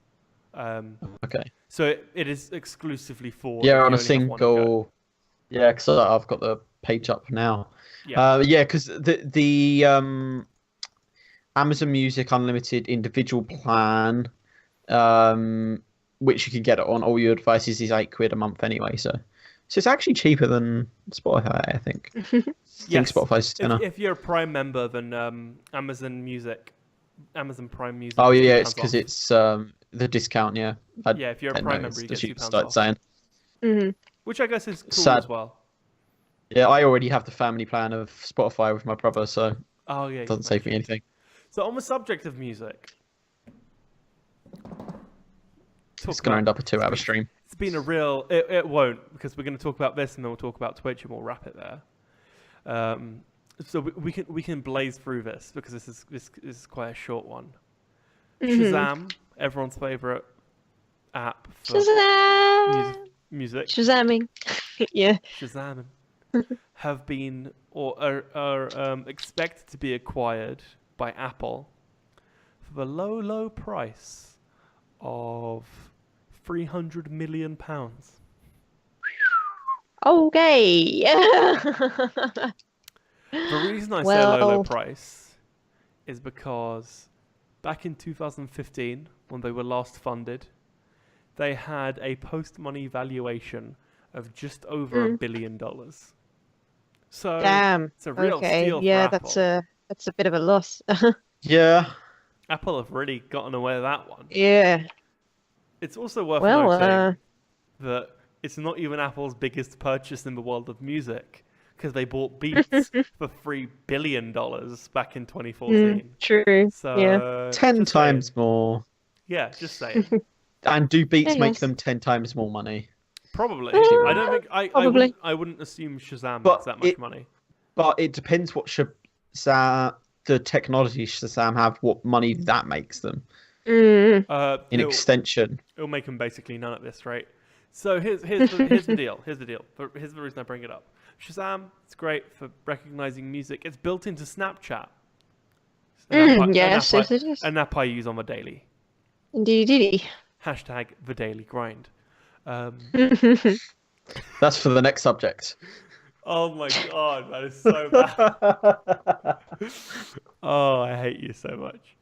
Okay. So it is exclusively for on a single. Yeah, because I've got the page up now. Yeah. Because the Amazon Music Unlimited individual plan, which you can get it on all your devices, is £8 a month anyway. So it's actually cheaper than Spotify, I think. Yes. Spotify's tenner. If you're a Prime member, then Amazon Prime Music. Oh yeah, it's because it's the discount. Yeah. If you're a Prime member, you get £2 off. Saying. Mm-hmm. Which I guess is cool as well. Yeah, I already have the family plan of Spotify with my brother, so it doesn't save me anything. So on the subject of music, it's going to end up a 2-hour stream. It's been a real. It won't, because we're going to talk about this and then we'll talk about Twitch and we'll wrap it there. So we can blaze through this because this is quite a short one. Shazam, everyone's favorite app for music. Shazamming. Yeah. Shazamming. Have been or are expected to be acquired by Apple for the low price of £300 million. Okay. The reason I say low price is because back in 2015, when they were last funded, they had a post-money valuation of just over $1 billion. So Damn. it's a real Okay. steal for Yeah, Apple. that's a bit of a loss. Yeah. Apple have really gotten away with that one. Yeah. It's also worth Well, noting that it's not even Apple's biggest purchase in the world of music, because they bought Beats for $3 billion back in 2014. true. So Yeah. 10 just saying. times more. Yeah, just saying. And do Beats Yeah, make yes. them 10 times more money? Probably. Uh, I don't think probably. I wouldn't assume Shazam But makes that much money. But it depends what the technology Shazam have, what money that makes them in extension. It'll make them basically none of this, right? So here's the deal. Here's the reason I bring it up. Shazam, it's great for recognizing music. It's built into Snapchat. Yes, it is. An app I use on the daily. Indeed. Hashtag the daily grind. That's for the next subject. Oh my god, that is so bad. Oh, I hate you so much.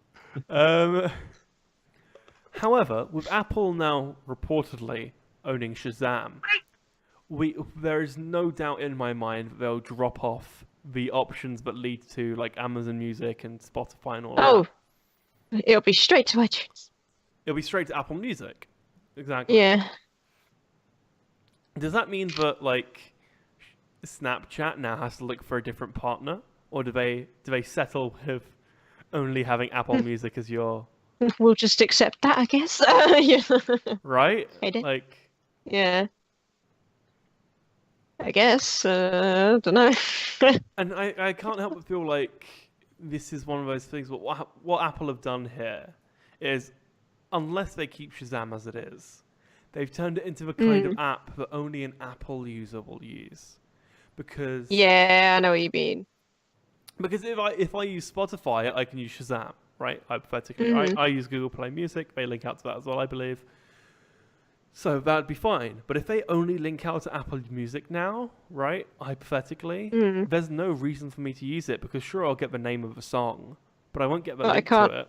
However, with Apple now reportedly owning Shazam, there is no doubt in my mind that they'll drop off the options that lead to like Amazon Music and Spotify and all Oh, that. it'll be straight to iTunes. It'll be straight to Apple Music. Exactly. Yeah. Does that mean that like Snapchat now has to look for a different partner, or do they settle with only having Apple Music as your We'll just accept that, I guess. Yeah. right? Hate it. Like, Yeah. I guess. Don't know. and I can't help but feel like this is one of those things. What Apple have done here is, unless they keep Shazam as it is, they've turned it into the kind of app that only an Apple user will use. Because Yeah, I know what you mean. Because if I use Spotify, I can use Shazam, right? Hypothetically, I use Google Play Music. They link out to that as well, I believe. So that'd be fine. But if they only link out to Apple Music now, right? Hypothetically, there's no reason for me to use it, because sure, I'll get the name of a song, but I won't get the link to it.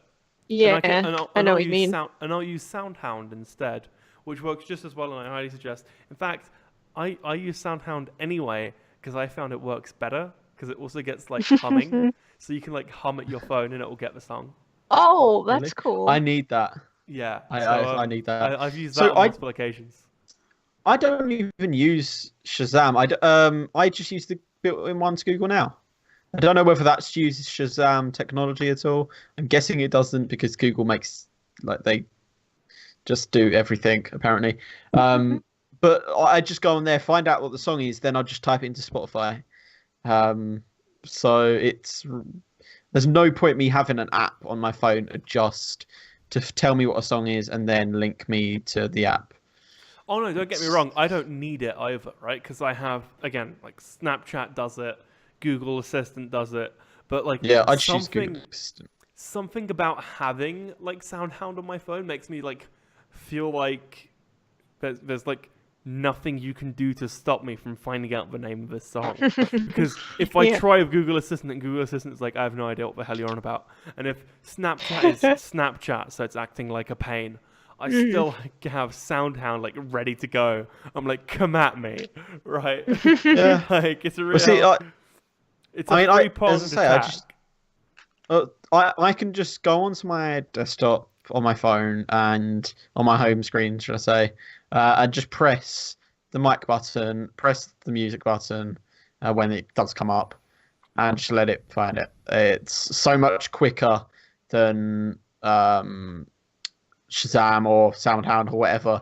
Yeah, I know I'll what you mean. and I'll use SoundHound instead, which works just as well, and I highly suggest. In fact, I use SoundHound anyway because I found it works better, because it also gets like humming, so you can like hum at your phone and it will get the song. Oh, that's Really? cool. I need that. Yeah, I need that. I've used So that on multiple occasions. I don't even use Shazam. I just use the built-in one to Google Now. I don't know whether that's uses Shazam technology at all. I'm guessing it doesn't, because Google makes they just do everything apparently. But I just go on there, find out what the song is, then I'll just type it into Spotify. So there's no point me having an app on my phone just to tell me what a song is and then link me to the app. Oh no, don't get me wrong. I don't need it either, right? Because I have, again, like Snapchat does it, Google Assistant does it, but like Yeah, I just use Google Assistant. Something about having like SoundHound on my phone makes me like feel like there's like nothing you can do to stop me from finding out the name of this song. Because if I try with Google Assistant and Google Assistant is like, I have no idea what the hell you're on about. And if Snapchat is Snapchat, so it's acting like a pain, I still have SoundHound like ready to go. I'm like, come at me, right? Yeah. Like it's a real. It's a three-pronged attack. I can just go onto my desktop on my phone and on my home screen, should I say, and just press the mic button, press the music button when it does come up, and just let it find it. It's so much quicker than Shazam or SoundHound or whatever,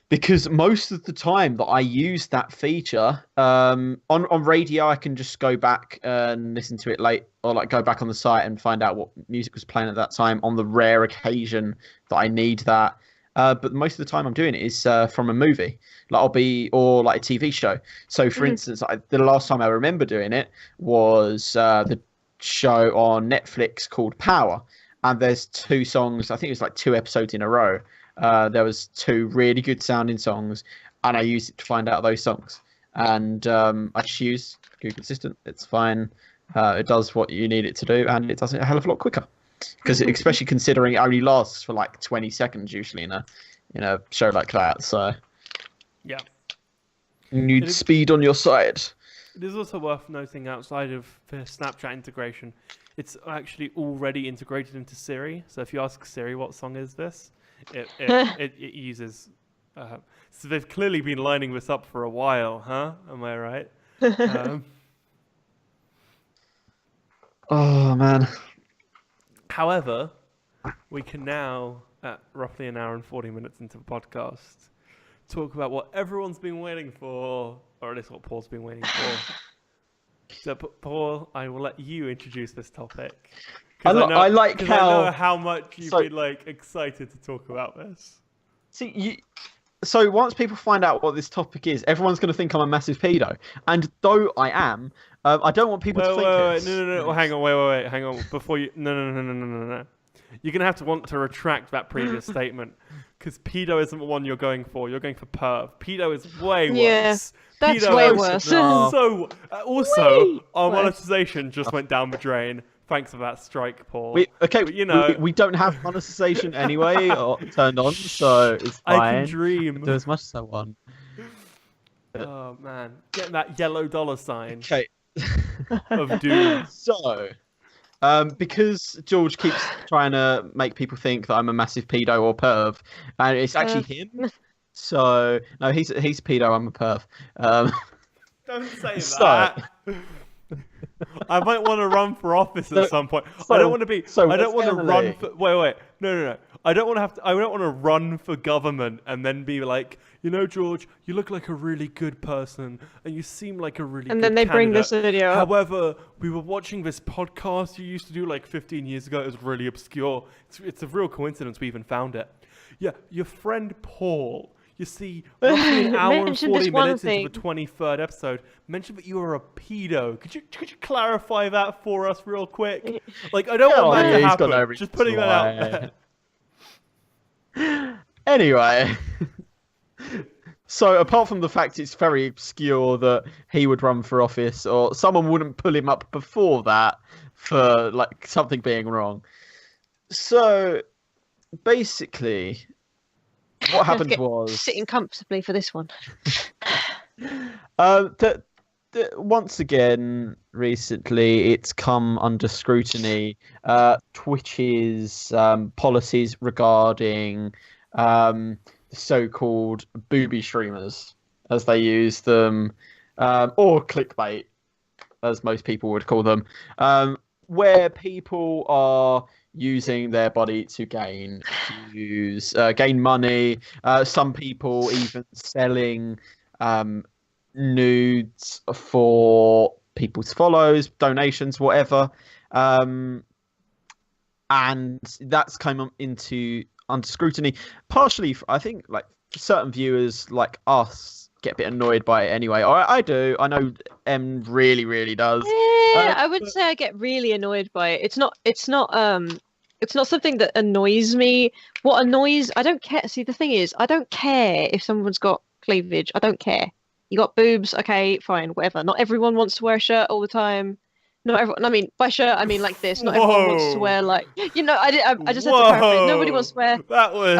because most of the time that I use that feature on radio, I can just go back and listen to it late, or like go back on the site and find out what music was playing at that time on the rare occasion that I need that. But most of the time I'm doing it is from a movie, or like a TV show. So for instance, the last time I remember doing it was the show on Netflix called Power. And there's 2 songs, I think it was like 2 episodes in a row. There was 2 really good sounding songs, and I used it to find out those songs. And I just use Google Assistant. It's fine. It does what you need it to do, and it does it a hell of a lot quicker. Because especially considering it only lasts for like 20 seconds usually in a show like that. So yeah, you need speed on your side. It is also worth noting, outside of the Snapchat integration, it's actually already integrated into Siri. So if you ask Siri what song is this, it uses. So they've clearly been lining this up for a while, huh? Am I right? Oh man. However, we can now, at roughly an hour and 40 minutes into the podcast, talk about what everyone's been waiting for, or at least what Paul's been waiting for. So, Paul, I will let you introduce this topic. I like know how much you've been like excited to talk about this. See, so once people find out what this topic is, everyone's going to think I'm a massive pedo. And though I am, I don't want people to think wait, no, hang on. Before you, no. You're going to have to want to retract that previous statement, because pedo isn't the one you're going for. You're going for perv. Pedo is way worse. Yeah, that's pedo way worse. So, also, Way our worse. monetization just went down the drain. Thanks for that strike, Paul. But, we don't have monetization anyway or turned on, so it's fine. I can dream. Do as much as I want. Oh man, getting that yellow dollar sign Okay. of doom. So, because George keeps trying to make people think that I'm a massive pedo or perv, and it's actually him. So no, he's a pedo. I'm a perv. Don't say So- that. I might want to run for office at some point. I don't want to be. so I don't want to what's run Emily? for. Wait. No. I don't want to have to. I don't want to run for government and then be like, George, you look like a really good person and you seem like a really. And good then they bring this candidate. video up. However, we were watching this podcast you used to do like 15 years ago. It was really obscure. It's a real coincidence we even found it. Yeah, your friend Paul. You see, roughly an hour and Mentioned 40 this one minutes thing. into the 23rd episode, mentioned that you were a pedo. Could you clarify that for us real quick? Like, I don't want that to he's got no happen. reason Just putting to that out lie. there. Anyway, so apart from the fact it's very obscure that he would run for office, or someone wouldn't pull him up before that for like something being wrong. So basically, what happened was Sitting comfortably for this one. once again, recently, it's come under scrutiny. Twitch's policies regarding so-called booby streamers, as they use them, or clickbait, as most people would call them, where people are using their body to gain money. Some people even selling nudes for people's follows, donations, whatever. And that's come into under scrutiny. Partially, I think, like certain viewers like us get a bit annoyed by it anyway. I do. I know M really, really does. Yeah, I would say I get really annoyed by it. It's not something that annoys me. What annoys, I don't care. See, the thing is, I don't care if someone's got cleavage. I don't care. You got boobs, okay, fine, whatever. Not everyone wants to wear a shirt all the time. Not everyone. I mean, by shirt, I mean like this. Not everyone wants to wear like, I just had to clarify. Nobody wants to wear a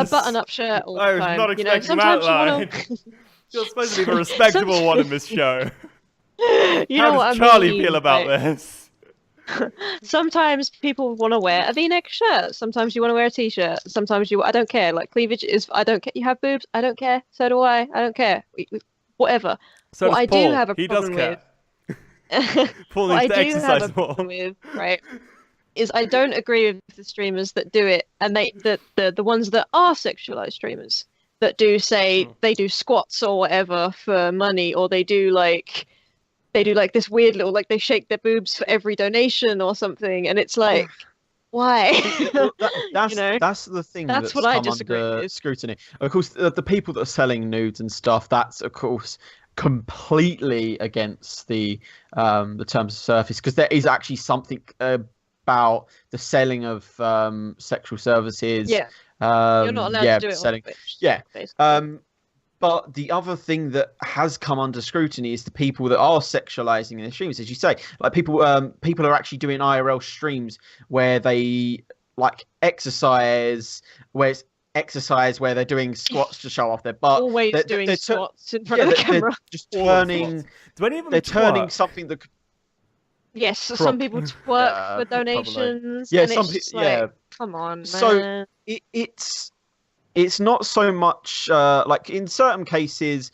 button-up shirt all the time. I was not expecting sometimes that you line. want You're supposed to be the respectable one in this show. to. How does Charlie mean, feel about like, this? Sometimes people want to wear a V-neck shirt. Sometimes you want to wear a t-shirt. Sometimes I don't care. Like cleavage is, I don't care. You have boobs, I don't care. So do I. I don't care. Whatever. So what does I Paul. do have a He does problem care. Paul what I needs to do have exercise a more. problem with, right, is I don't agree with the streamers that do it, and the ones that are sexualized streamers that do say they do squats or whatever for money, or they do like this weird little, like they shake their boobs for every donation or something, and it's like, why? That's the thing. That's That's what I come disagree under with. scrutiny. Of course, the people that are selling nudes and stuff. That's of course completely against the terms of service, because there is actually something about the selling of sexual services. Yeah. You're not allowed to do it on selling. Twitch, Yeah. basically. But the other thing that has come under scrutiny is the people that are sexualizing their streams, as you say. Like people are actually doing IRL streams where they like exercise, where it's exercise where they're doing squats to show off their butt. Always They're- doing they're squats in front of the they're camera. just All of turning. squats. Do any of them They're turning twerk? something that. Yes, some people twerk for probably. donations. Yeah, and some it's just people. Yeah. like, come on, So man. it's not so much like in certain cases.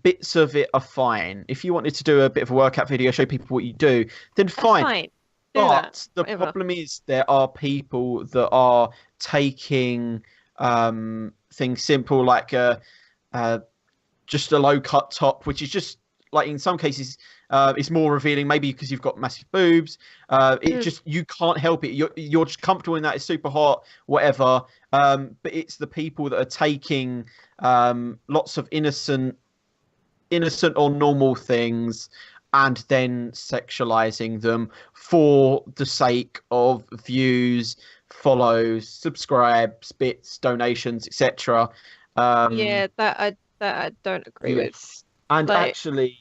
Bits of it are fine. If you wanted to do a bit of a workout video, show people what you do, then That's fine. fine. Do that. But the Whatever. problem is there are people that are taking things simple like just a low cut top, which is just like in some cases it's more revealing, maybe because you've got massive boobs. It just you can't help it. You're just comfortable in that. It's super hot, whatever. But it's the people that are taking lots of innocent or normal things and then sexualizing them for the sake of views, follows, subscribes, bits, donations, etc. Yeah, that I don't agree with. And Like- actually,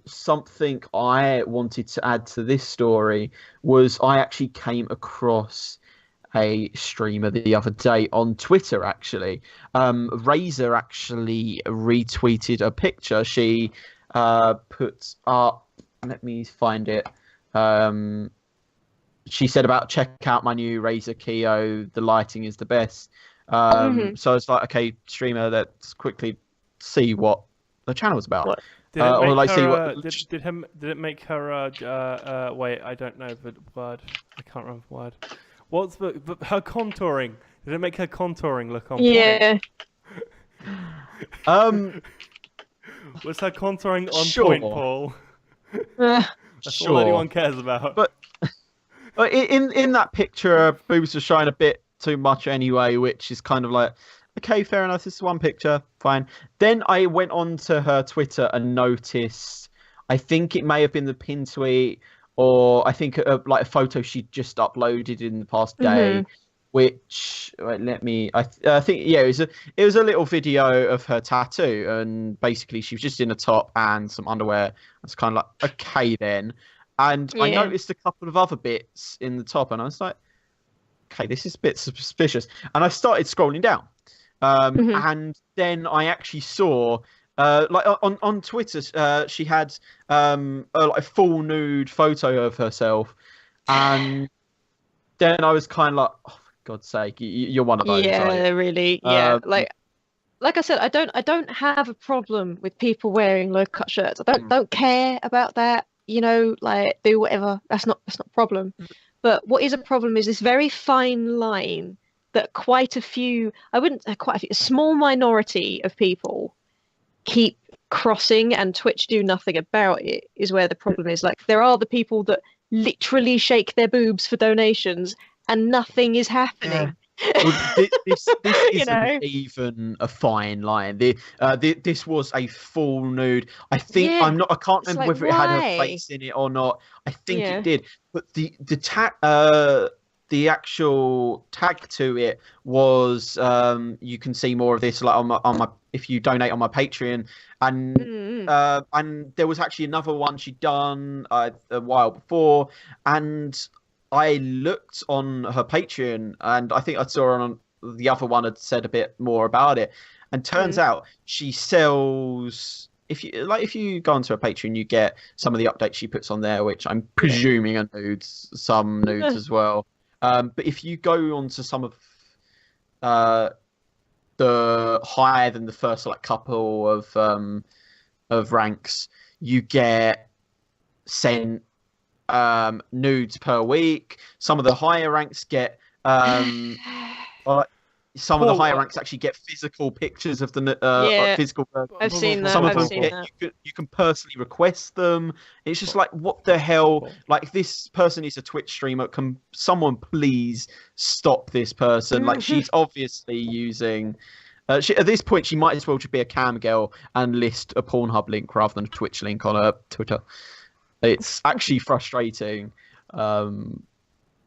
something I wanted to add to this story was I actually came across a streamer the other day on Twitter. Actually, Razor actually retweeted a picture she put up. Let me find it. She said about check out my new Razor Keo. The lighting is the best. So it's like, okay, streamer, let's quickly see what the channel was about. What? Did it or make like see her, what did it make her wait, I don't know the word. I can't remember the word. What's her contouring? Did it make her contouring look on point? Yeah. Was her contouring on Sure. point, Paul? That's all anyone cares about. But in that picture, boobs were showing a bit too much anyway, which is kind of like, okay, fair enough. This is one picture, fine. Then I went on to her Twitter and noticed, I think it may have been the pin tweet, or I think like a photo she just uploaded in the past day, which wait, I think it was a little video of her tattoo, and basically she was just in a top and some underwear. It's kind of like, okay then. And I Yeah. noticed a couple of other bits in the top, and I was like, okay, this is a bit suspicious. And I started scrolling down, and then I actually saw, like on Twitter, she had like a full nude photo of herself, and then I was kind of like, oh, for God's sake, you're one of those. Yeah, right? really. Yeah. Um, Like I said, I don't have a problem with people wearing low cut shirts. I don't care about that. You know, like do whatever. That's not a problem. But what is a problem is this very fine line that quite a few, I wouldn't say quite a few, a small minority of people keep crossing, and Twitch do nothing about it, is where the problem is. Like there are the people that literally shake their boobs for donations and nothing is happening. Well, this You isn't know? even a fine line. This was a full nude. I think Yeah, I can't it's remember like, whether it had her why? face in it or not. I think Yeah. it did. But the actual tag to it was you can see more of this like on my if you donate on my Patreon, and there was actually another one she'd done a while before, and I looked on her Patreon, and I think I saw her on the other one had said a bit more about it, and turns out she sells. If you go onto her Patreon, you get some of the updates she puts on there, which I'm presuming are nudes, some nudes as well. But if you go onto some of the higher than the first like couple of ranks, you get sent nudes per week. Some of the higher ranks get some of the higher ranks actually get physical pictures of the Yeah. physical. I've seen that. Some of I've them seen get, that. you can personally request them. It's just like, what the hell? Cool. Like, this person is a Twitch streamer. Can someone please stop this person? Like, she's obviously using. At this point, she might as well just be a cam girl and list a Pornhub link rather than a Twitch link on her Twitter. It's actually frustrating.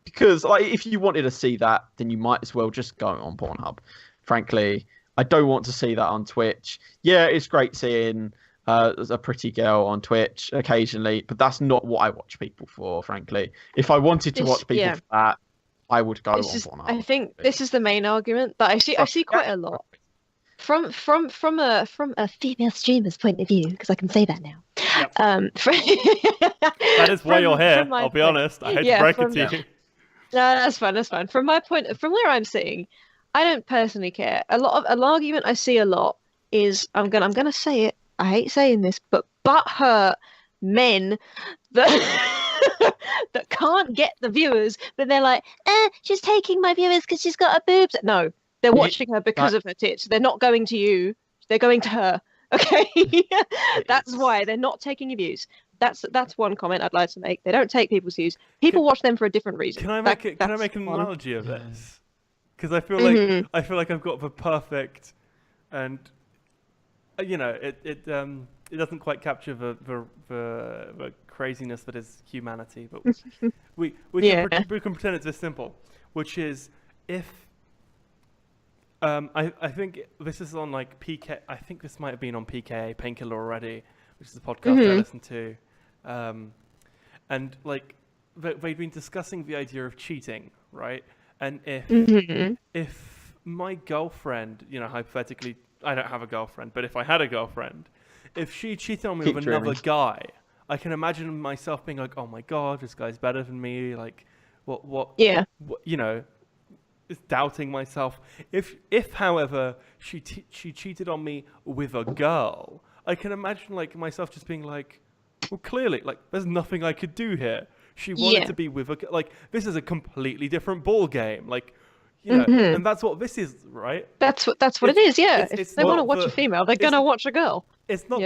Because like, if you wanted to see that, then you might as well just go on Pornhub. Frankly, I don't want to see that on Twitch. Yeah, it's great seeing a pretty girl on Twitch occasionally, but that's not what I watch people for, frankly. If I wanted to watch people for that, I would go This on is, Pornhub. I think this is the main argument that I see quite a lot from a female streamer's point of view, because I can say that now. Yep. That is why you're here. my I'll be point. honest. I hate to break it to you. No, that's fine. That's fine. From where I'm sitting, I don't personally care. An argument I see a lot is I'm gonna say it. I hate saying this, but butthurt men that that can't get the viewers, but they're like, she's taking my viewers because she's got her boobs. No, they're watching her because of her tits. They're not going to you. They're going to her. Okay, that's why they're not taking your views. That's one comment I'd like to make. They don't take people's views. People watch them for a different reason. Can I make an analogy of this? Because I feel like I've got the perfect, and it doesn't quite capture the craziness that is humanity, but we can pretend it's this simple, which is if I think this is on like PK. I think this might have been on PKA Painkiller already, which is a podcast I listen to, and like they've been discussing the idea of cheating, right? And if my girlfriend, hypothetically, I don't have a girlfriend, but if I had a girlfriend, if she cheated on me with another guy, I can imagine myself being like, oh my god, this guy's better than me. Like, what doubting myself. If however, she cheated on me with a girl, I can imagine like myself just being like, well, clearly, like, there's nothing I could do here. She wanted to be with a, like, this is a completely different ball game. Like, and that's what this is, right? That's what it is. Yeah, if they want to watch a female, they're gonna watch a girl. It's not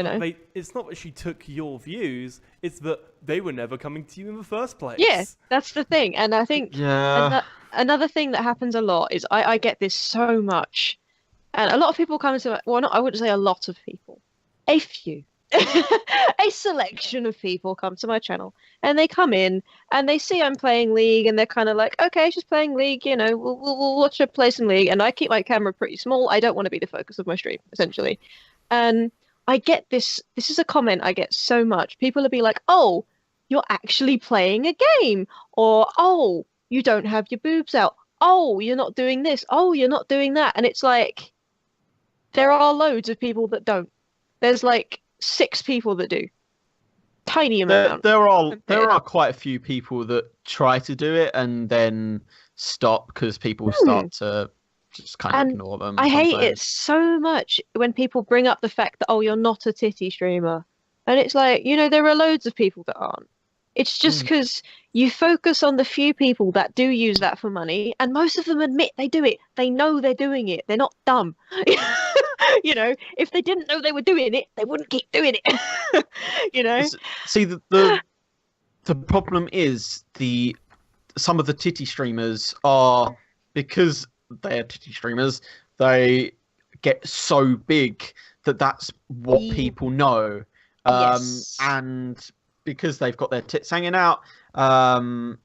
it's not that she took your views. It's that they were never coming to you in the first place. Yeah, that's the thing. And I think another thing that happens a lot is I get this so much, and a lot of people come to I wouldn't say a lot of people, a few. A selection of people come to my channel and they come in and they see I'm playing League and they're kind of like, okay, she's playing League, we'll watch her play some League. And I keep my camera pretty small. I don't want to be the focus of my stream, essentially. And I get this is a comment I get so much. People will be like, oh, you're actually playing a game, or oh, you don't have your boobs out, oh, you're not doing this, oh, you're not doing that. And it's like, there are loads of people that don't. There's like 6 people that do. Tiny amount. There are quite a few people that try to do it and then stop because people start to just kind of ignore them. I hate it so much when people bring up the fact that, oh, you're not a titty streamer. And it's like, there are loads of people that aren't. It's just because you focus on the few people that do use that for money, and most of them admit they do it. They know they're doing it. They're not dumb. If they didn't know they were doing it, they wouldn't keep doing it. See, the problem is some of the titty streamers are, because they are titty streamers, they get so big that's what people know. And because they've got their tits hanging out, they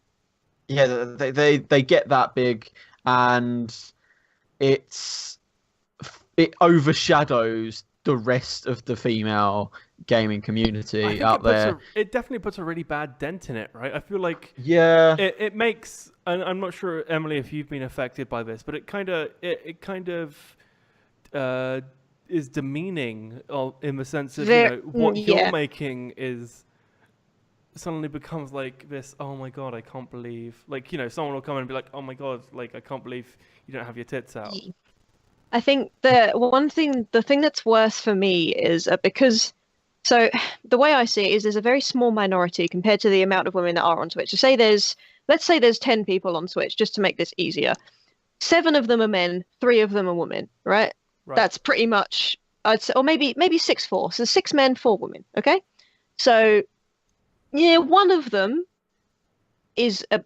get that big, and it overshadows the rest of the female gaming community out there. It definitely puts a really bad dent in it, right? I feel like it makes, and I'm not sure, Emily, if you've been affected by this, but it kind of is demeaning in the sense of what you're making is suddenly becomes like this. Oh my god, I can't believe, like, someone will come in and be like, oh my god, like, I can't believe you don't have your tits out. I think the thing that's worse for me is because, so the way I see it is there's a very small minority compared to the amount of women that are on Twitch. So let's say there's 10 people on Twitch, just to make this easier. 7 of them are men, 3 of them are women, right? That's pretty much, I'd say, or maybe 6-4. So 6 men, 4 women. Okay, so one of them is a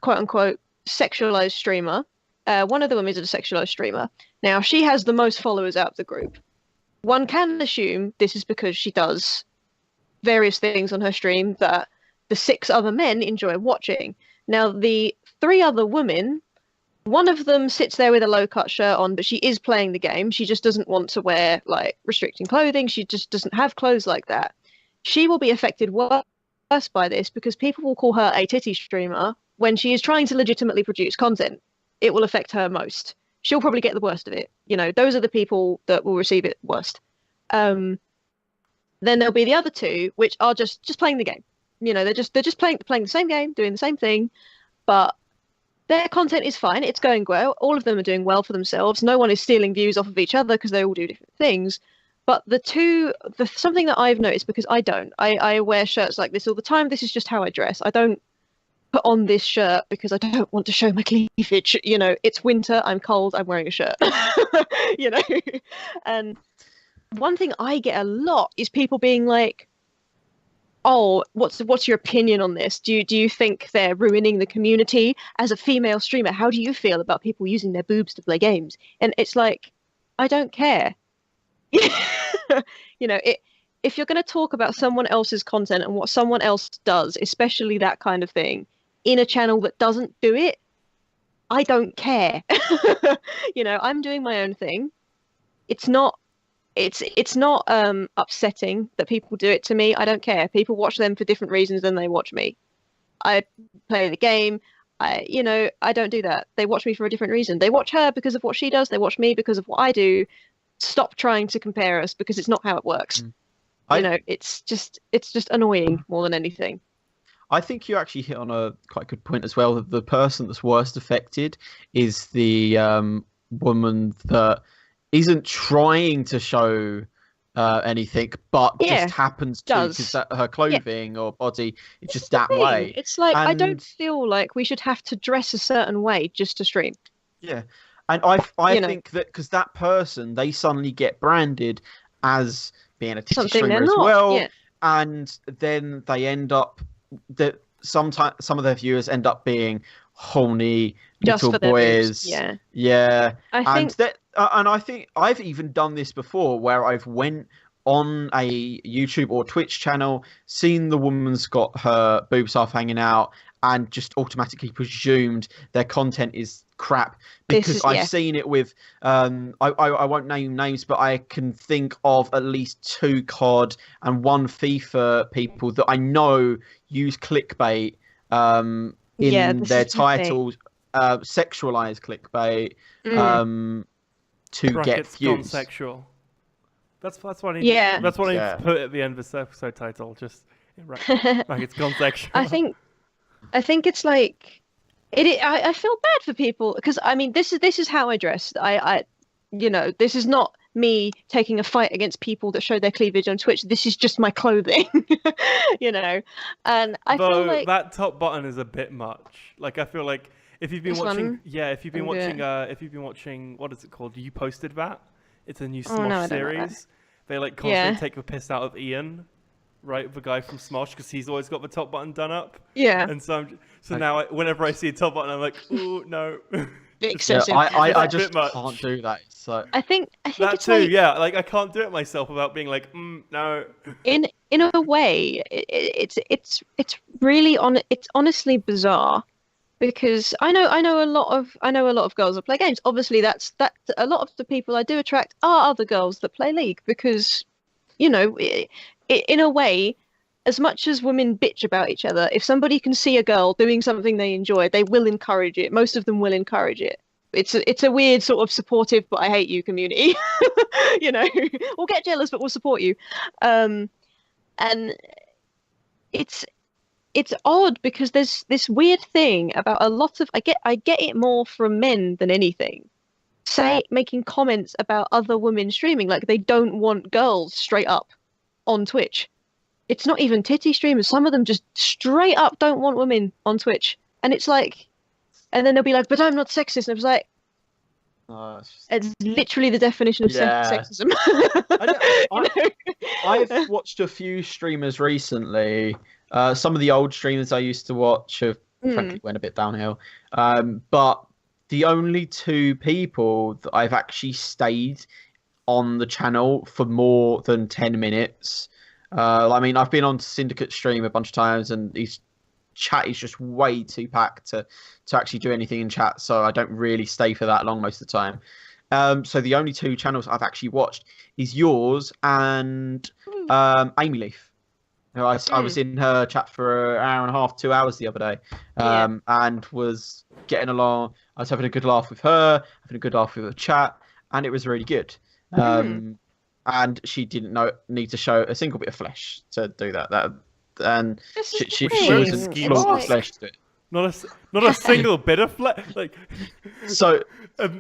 quote unquote sexualized streamer. One of the women is a sexualized streamer. Now, she has the most followers out of the group. One can assume this is because she does various things on her stream that the 6 other men enjoy watching. Now, the 3 other women, one of them sits there with a low-cut shirt on, but she is playing the game. She just doesn't want to wear, like, restricting clothing. She just doesn't have clothes like that. She will be affected worse by this because people will call her a titty streamer when she is trying to legitimately produce content, it will affect her most. She'll probably get the worst of it. You know, those are the people that will receive it worst. Then there'll be the other two, which are just playing the game. You know, they're just playing the same game, doing the same thing, but their content is fine. It's going well. All of them are doing well for themselves. No one is stealing views off of each other because they all do different things. But something that I've noticed, because I wear shirts like this all the time. This is just how I dress. I don't put on this shirt because I don't want to show my cleavage. You know, it's winter. I'm cold. I'm wearing a shirt. You know, and one thing I get a lot is people being like, "Oh, what's your opinion on this? Do you think they're ruining the community? As a female streamer, how do you feel about people using their boobs to play games?" And it's like, I don't care. You know, if you're going to talk about someone else's content and what someone else does, especially that kind of thing, in a channel that doesn't do it, I don't care. You know, I'm doing my own thing. It's not upsetting that people do it to me. I don't care. People watch them for different reasons than they watch me. I play the game. I don't do that. They watch me for a different reason. They watch her because of what she does. They watch me because of what I do. Stop trying to compare us, because it's not how it works. You know, it's just annoying more than anything. I think you actually hit on a quite good point as well. The person that's worst affected is the woman that isn't trying to show anything, but just happens to, because her clothing or body is just that way. It's like, I don't feel like we should have to dress a certain way just to stream. Yeah. And I think that because that person, they suddenly get branded as being a titty streamer as well, and then they end up that some of their viewers end up being horny little boys. I think I've even done this before, where I've went on a YouTube or Twitch channel, seen the woman's got her boobs half hanging out, and just automatically presumed their content is crap, because I've seen it with I won't name names, but I can think of at least 2 COD and 1 FIFA people that I know use clickbait in their titles, sexualized clickbait to get views. Sexual. That's what I need. That's what I need to put at the end of this episode title. Just like it's gone sexual. I think it's like I feel bad for people, because I mean, this is how I dress. I this is not me taking a fight against people that show their cleavage on Twitch. This is just my clothing. You know, and I feel like that top button is a bit much. Like, I feel like if you've been watching, if you've been watching, what is it called? You Posted That? It's a new Smosh series. They like constantly take the piss out of Ian, right? The guy from Smosh, because he's always got the top button done up. Yeah. And so now whenever I see a top button, I'm like, ooh, no. Excessive. I just can't do that. So I think that it's too. like, Like I can't do it myself without being like, no. In a way, it's really it's honestly bizarre, because I know a lot of girls that play games. Obviously, that a lot of the people I do attract are other girls that play League, because, you know, in a way, as much as women bitch about each other, if somebody can see a girl doing something they enjoy, they will encourage it. Most of them will encourage it. It's a weird sort of supportive, but I hate you community. You know, we'll get jealous, but we'll support you. And it's odd, because there's this weird thing about a lot of I get it more from men than anything. Making comments about other women streaming, like they don't want girls straight up on Twitch. It's not even titty streamers. Some of them just straight up don't want women on Twitch. And it's like, and then they'll be like, but I'm not sexist. And I was like, it's literally the definition of sexism. I've watched a few streamers recently. Some of the old streamers I used to watch have frankly went a bit downhill. But the only 2 people that I've actually stayed on the channel for more than 10 minutes. I mean, I've been on Syndicate stream a bunch of times, and his chat is just way too packed to actually do anything in chat, so I don't really stay for that long most of the time. So the only 2 channels I've actually watched is yours and Amy Leaf. I was in her chat for an hour and a half, 2 hours the other day, and was getting along. I was having a good laugh with her, having a good laugh with the chat, and it was really good. And she didn't need to show a single bit of flesh to do that. And she was flawless flesh to it. Not a single bit of flesh. Like so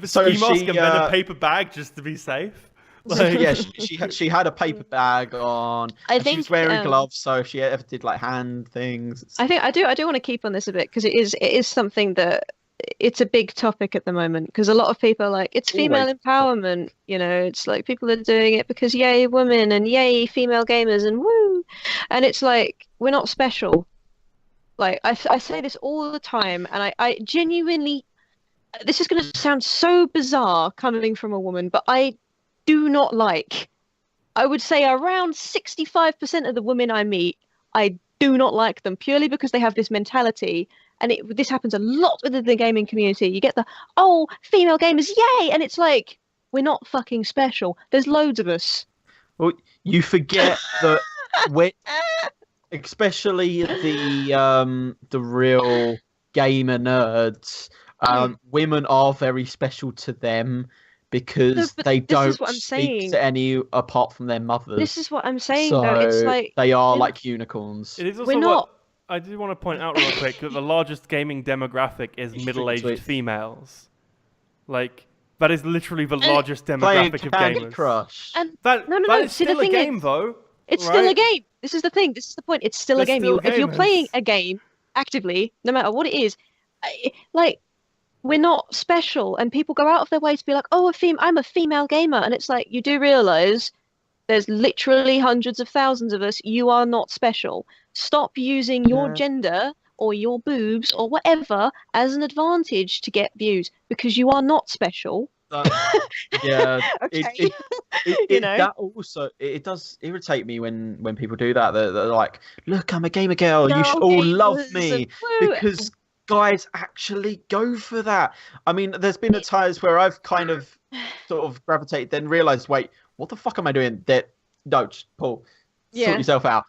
ski mask she and then a paper bag just to be safe. Like... yeah, she had a paper bag on. She was wearing gloves, so if she ever did like hand things. I think I do want to keep on this a bit because it is something that it's a big topic at the moment because a lot of people are like it's female empowerment. You know, it's like people are doing it because yay women and yay female gamers and woo, and it's like we're not special. Like I say this all the time, and I genuinely, this is going to sound so bizarre coming from a woman, but I do not like. I would say around 65% of the women I meet, I do not like them purely because they have this mentality. And this happens a lot within the gaming community. You get the, oh, female gamers, yay! And it's like, we're not fucking special. There's loads of us. Well, you forget that, especially the real gamer nerds, women are very special to them because they don't speak to any apart from their mothers. This is what I'm saying, so though. It's like they are like unicorns. It is also I do want to point out real quick that the largest gaming demographic is middle-aged females. Like, that is literally the largest demographic of gamers. Crush. And that is still a game, though. It's still a game. This is the thing. This is the point. It's still a game. If you're playing a game actively, no matter what it is, like, we're not special. And people go out of their way to be like, oh, I'm a female gamer. And it's like, you do realize there's literally hundreds of thousands of us. You are not special. Stop using your gender or your boobs or whatever as an advantage to get views because you are not special. Yeah. Okay. You know? That also, it does irritate me when people do that. They're like, look, I'm a gamer girl. You should all love me. Because guys actually go for that. I mean, there's been times where I've kind of sort of gravitated, then realized, wait, what the fuck am I doing? No, just Paul, sort yourself out.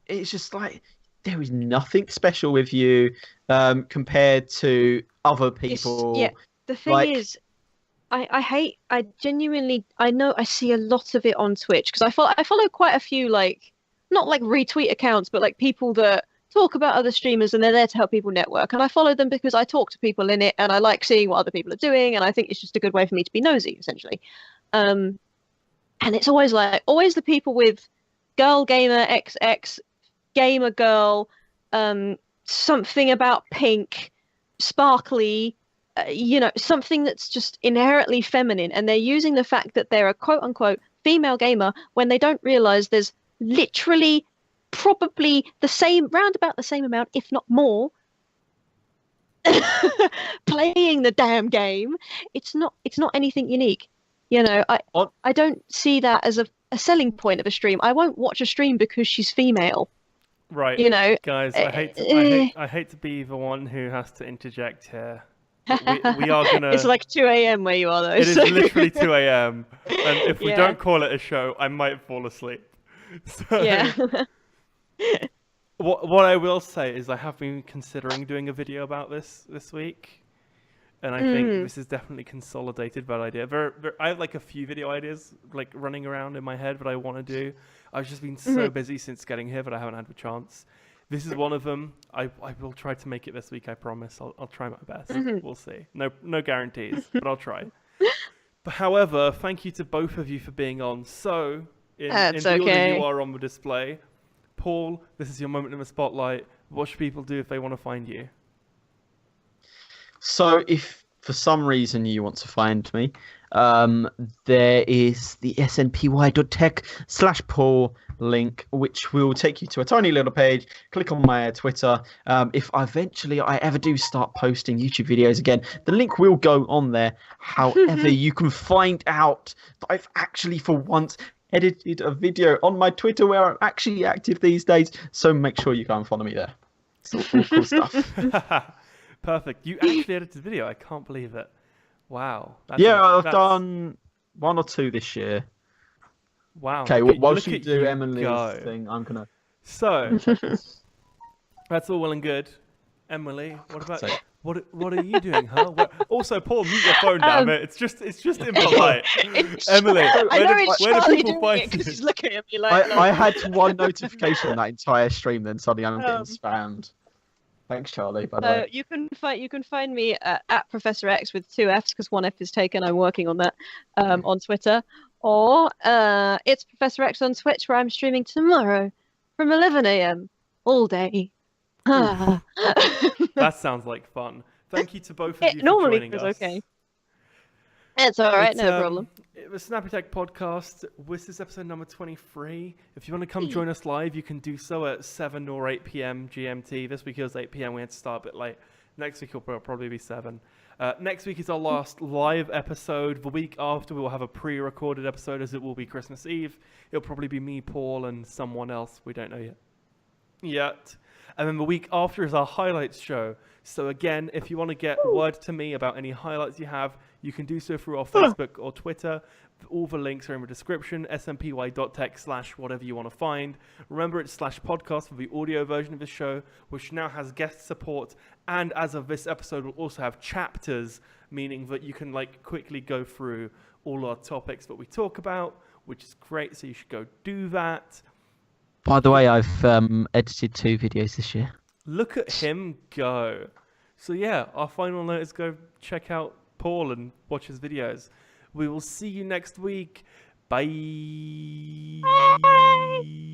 It's just like there is nothing special with you compared to other people. The thing is, I genuinely know I see a lot of it on Twitch because I follow quite a few not like retweet accounts, but like people that talk about other streamers and they're there to help people network. And I follow them because I talk to people in it and I like seeing what other people are doing, and I think it's just a good way for me to be nosy, essentially. And it's always the people with girl gamer XX, gamer girl, something about pink, sparkly, something that's just inherently feminine, and they're using the fact that they're a quote unquote female gamer when they don't realize there's literally probably round about the same amount, if not more, playing the damn game. It's not anything unique. I don't see that as a a selling point of a stream. I won't watch a stream because she's female. Right. You know, guys, I hate to be the one who has to interject here. We are gonna. It's like 2 a.m. where you are, though. It is literally 2 a.m. And if we don't call it a show, I might fall asleep. So, yeah. What I will say is I have been considering doing a video about this week, and I think this is definitely consolidated that idea. I have like a few video ideas like running around in my head that I want to do. I've just been so busy since getting here that I haven't had the chance. This is one of them. I will try to make it this week. I promise. I'll try my best. We'll see. No guarantees, but I'll try. But however, thank you to both of you for being on. So in the order you are on the display, Paul, this is your moment in the spotlight. What should people do if they want to find you? So if for some reason you want to find me, there is the snpy.tech/Paul link, which will take you to a tiny little page. Click on my Twitter. If eventually I ever do start posting YouTube videos again, the link will go on there. However, you can find out that I've actually for once edited a video on my Twitter where I'm actually active these days. So make sure you go and follow me there. It's all cool stuff. Perfect. You actually edited the video. I can't believe it. Wow. I've done 1 or 2 this year. Wow. Okay, whilst you do Emily's thing, I'm gonna. So that's all well and good. Emily, what about what are you doing, huh? Also, Paul, mute your phone, damn it. It's just impolite. Emily, I know it's where do Charlie people doing find it because you? he's looking at me like. I had one notification that entire stream, then suddenly I'm getting Um, spammed. Thanks, Charlie. By the So way. you can find me at Professor X with 2 Fs because 1 F is taken. I'm working on that on Twitter, or it's Professor X on Twitch where I'm streaming tomorrow from 11 a.m. all day. That sounds like fun. Thank you to both of you It for normally joining goes us. okay. It's all right, It's, no problem. It was Snappy-Tech podcast. This is episode number 23. If you want to come join us live, you can do so at 7 or 8 p.m. GMT. This week it was 8 p.m. We had to start a bit late. Next week it'll probably be 7. Next week is our last live episode. The week after we will have a pre-recorded episode, as it will be Christmas Eve. It'll probably be me, Paul, and someone else. We don't know yet. And then the week after is our highlights show. So again, if you want to get word to me about any highlights you have, you can do so through our Facebook or Twitter. All the links are in the description, smpy.tech/whatever you want to find. Remember, it's /podcast for the audio version of the show, which now has guest support. And as of this episode, we'll also have chapters, meaning that you can quickly go through all our topics that we talk about, which is great. So you should go do that. By the way, I've edited 2 videos this year. Look at him go. So yeah, our final note is go check out Paul and watch his videos. We will see you next week. Bye. Bye.